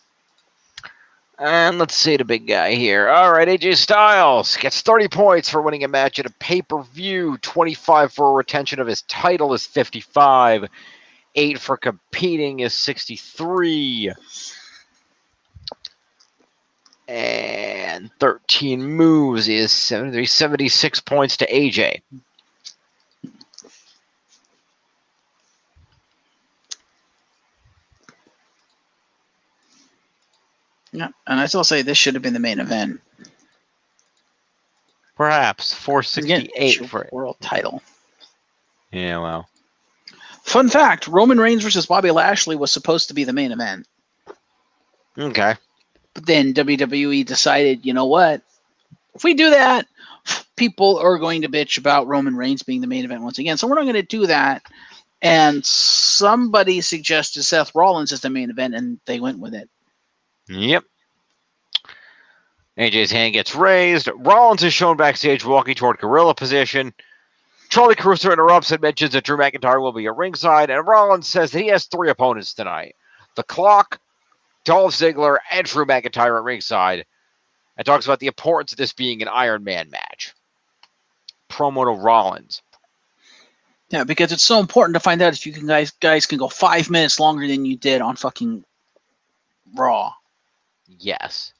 S1: And let's see the big guy here. All right, AJ Styles gets 30 points for winning a match at a pay-per-view. 25 for a retention of his title is 55. 8 for competing is 63. And 13 moves is 76 points to AJ.
S2: Yeah, and I still say this should have been the main event.
S1: Perhaps
S2: Again,
S1: 468 for it.
S2: world title.
S1: Yeah, well.
S2: Fun fact: Roman Reigns versus Bobby Lashley was supposed to be the main event,
S1: Okay.
S2: but then WWE decided, you know what? If we do that, people are going to bitch about Roman Reigns being the main event once again. So we're not going to do that. And somebody suggested Seth Rollins as the main event, and they went with it.
S1: Yep. AJ's hand gets raised. Rollins is shown backstage walking toward gorilla position. Charlie Cruiser interrupts and mentions that Drew McIntyre will be at ringside, and Rollins says that he has 3 opponents tonight. The Clock, Dolph Ziggler, and Drew McIntyre at ringside, and talks about the importance of this being an Iron Man match. Promo to Rollins.
S2: Yeah, because it's so important to find out if you can guys can go 5 minutes longer than you did on fucking Raw.
S1: Yes.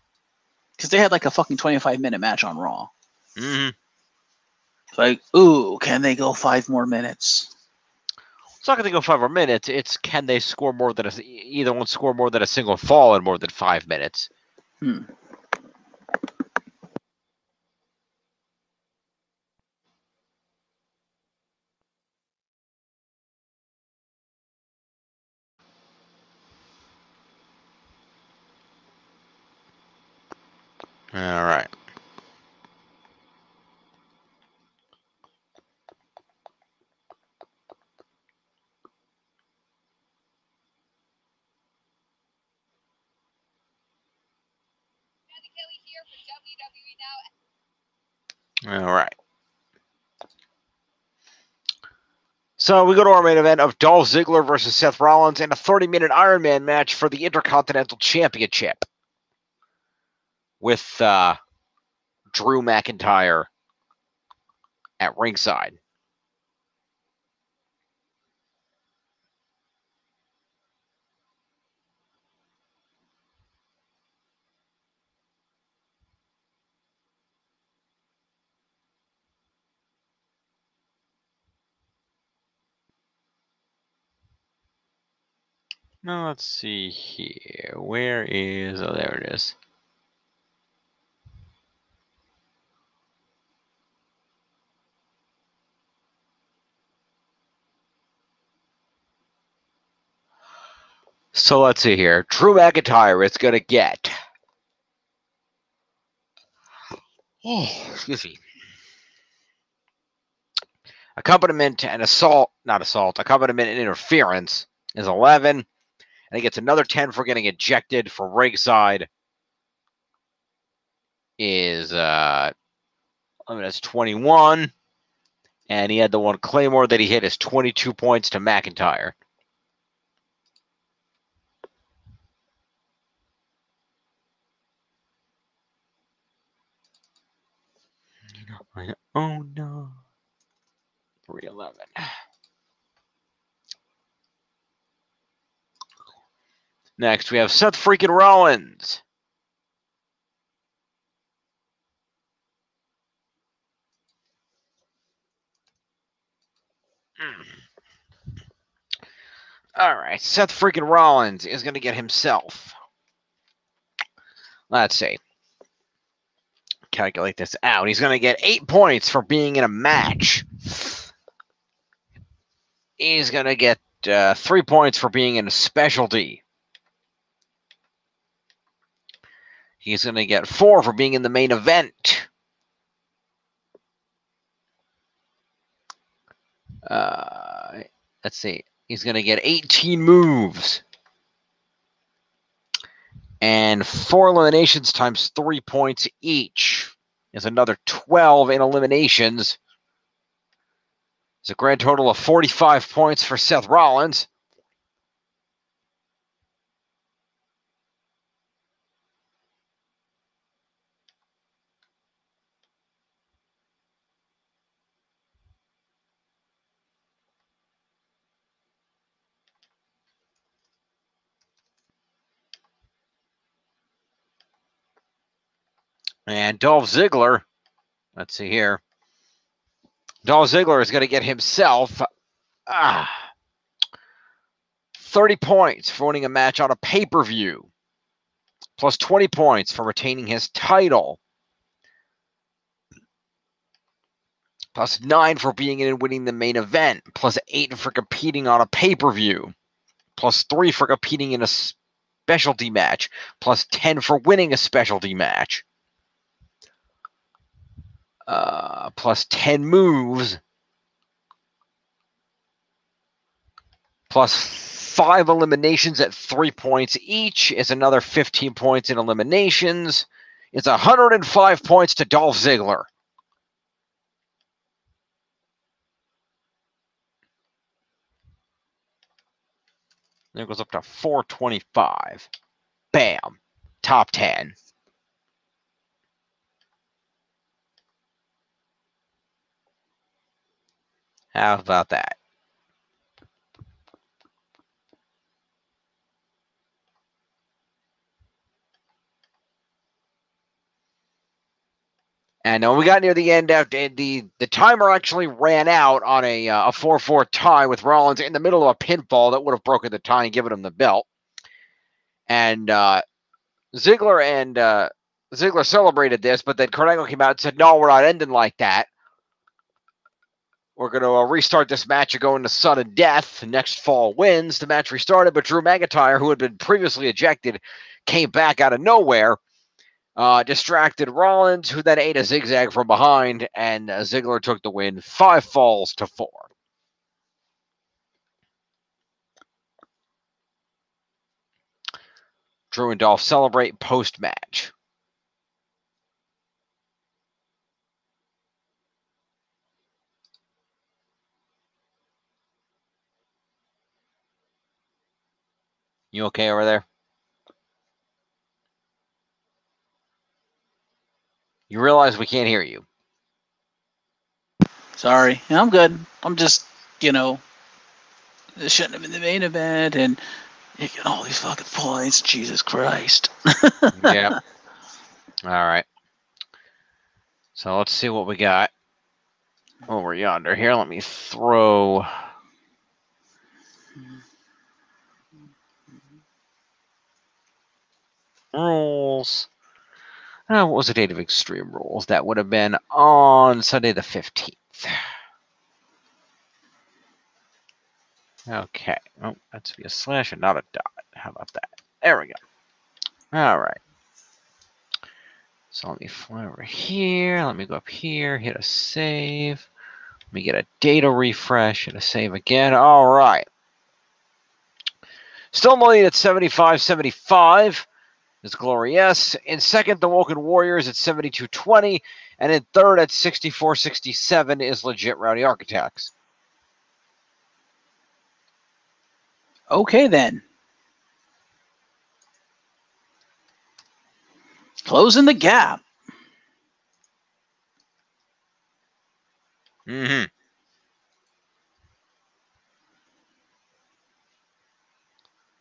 S2: Because they had like a fucking 25-minute match on Raw.
S1: Mm-hmm.
S2: It's like, ooh, can they go 5 more minutes?
S1: It's not going to go 5 more minutes. It's can they score more than either one score more than a single fall in more than 5 minutes. All right. All right. So we go to our main event of Dolph Ziggler versus Seth Rollins in a 30-minute Iron Man match for the Intercontinental Championship with Drew McIntyre at ringside. Now let's see here. Where is... Oh, there it is. So let's see here. Drew McIntyre is going to get... Oh, excuse me. Accompaniment and accompaniment and interference is 11. And he gets another 10 for getting ejected for ringside. Is that's 21. And he had the one Claymore that he hit is 22 points to McIntyre. Oh no. 311. Next, we have Seth freaking Rollins. All right, Seth freaking Rollins is going to get himself. Let's see. Calculate this out. He's going to get 8 points for being in a match. He's going to get 3 points for being in a specialty. He's going to get 4 for being in the main event. Let's see. He's going to get 18 moves. And 4 eliminations times 3 points each is another 12 in eliminations. It's a grand total of 45 points for Seth Rollins. And Dolph Ziggler, let's see here. Dolph Ziggler is going to get himself 30 points for winning a match on a pay-per-view, plus 20 points for retaining his title, plus 9 for being in and winning the main event, plus 8 for competing on a pay-per-view, plus 3 for competing in a specialty match, plus 10 for winning a specialty match, plus 10 moves, plus 5 eliminations at 3 points each is another 15 points in eliminations. It's 105 points to Dolph Ziggler. There goes up to 425. Bam. Top 10. How about that? And when we got near the end, after the timer actually ran out on a 4-4 tie with Rollins in the middle of a pinfall that would have broken the tie and given him the belt. And Ziggler celebrated this, but then Kurt Angle came out and said, "No, we're not ending like that. We're going to restart this match and go into sudden death. Next fall wins." The match restarted, but Drew McIntyre, who had been previously ejected, came back out of nowhere. Distracted Rollins, who then ate a zigzag from behind, and Ziggler took the win 5 falls to 4. Drew and Dolph celebrate post-match. You okay over there? You realize we can't hear you.
S2: Sorry. Yeah, I'm good. I'm just, this shouldn't have been the main event, and you get all these fucking points. Jesus Christ.
S1: Yeah. All right. So let's see what we got over yonder. Here, let me throw... rules. What was the date of Extreme Rules? That would have been on Sunday the 15th. Okay. Oh, that's be a slash and not a dot. How about that? There we go. All right. So let me fly over here. Let me go up here. Hit a save. Let me get a data refresh and a save again. All right. Still in the lead at 75-75 is Glorious. In second, the Woken Warriors at 72-20. And in third at 64-67 is Legit Rowdy Architects.
S2: Okay, then. Closing the gap.
S1: Mm-hmm.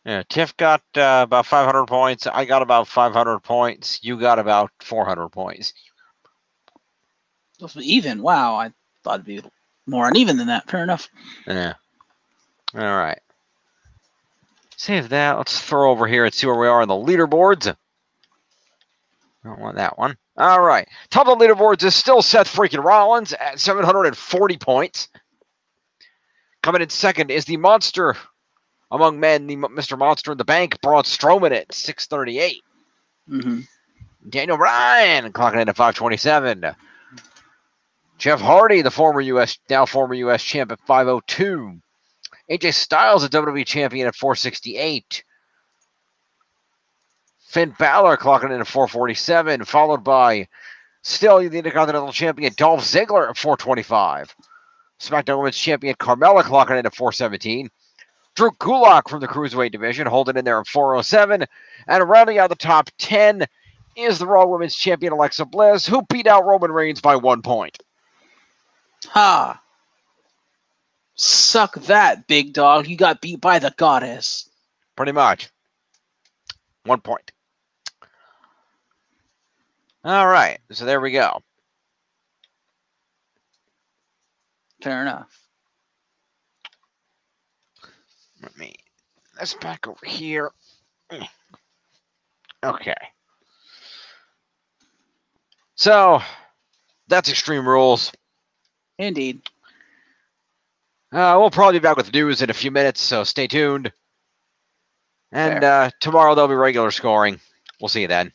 S1: Yeah, Tiff got about 500 points. I got about 500 points. You got about 400 points.
S2: Supposed to be even. Wow, I thought it'd be more uneven than that. Fair enough.
S1: Yeah. All right. Save that. Let's throw over here and see where we are on the leaderboards. I don't want that one. All right. Top of the leaderboards is still Seth freaking Rollins at 740 points. Coming in second is the monster among men, the Mr. Monster in the Bank, Braun Strowman at 638.
S2: Mm-hmm.
S1: Daniel Bryan clocking in at 527. Jeff Hardy, the former U.S. champ at 502. AJ Styles, a WWE champion at 468. Finn Balor clocking in at 447, followed by still the Intercontinental Champion Dolph Ziggler at 425. SmackDown Women's Champion Carmella clocking in at 417. Drew Gulak from the Cruiserweight division holding in there at 407. And rounding out the top 10 is the Raw Women's Champion Alexa Bliss, who beat out Roman Reigns by 1 point.
S2: Ha! Suck that, big dog. You got beat by the goddess.
S1: Pretty much. 1 point. All right, so there we go.
S2: Fair enough.
S1: Let me. That's back over here. Okay. So that's Extreme Rules.
S2: Indeed.
S1: We'll probably be back with news in a few minutes, so stay tuned. And
S2: Fair.
S1: tomorrow there'll be regular scoring. We'll see you then.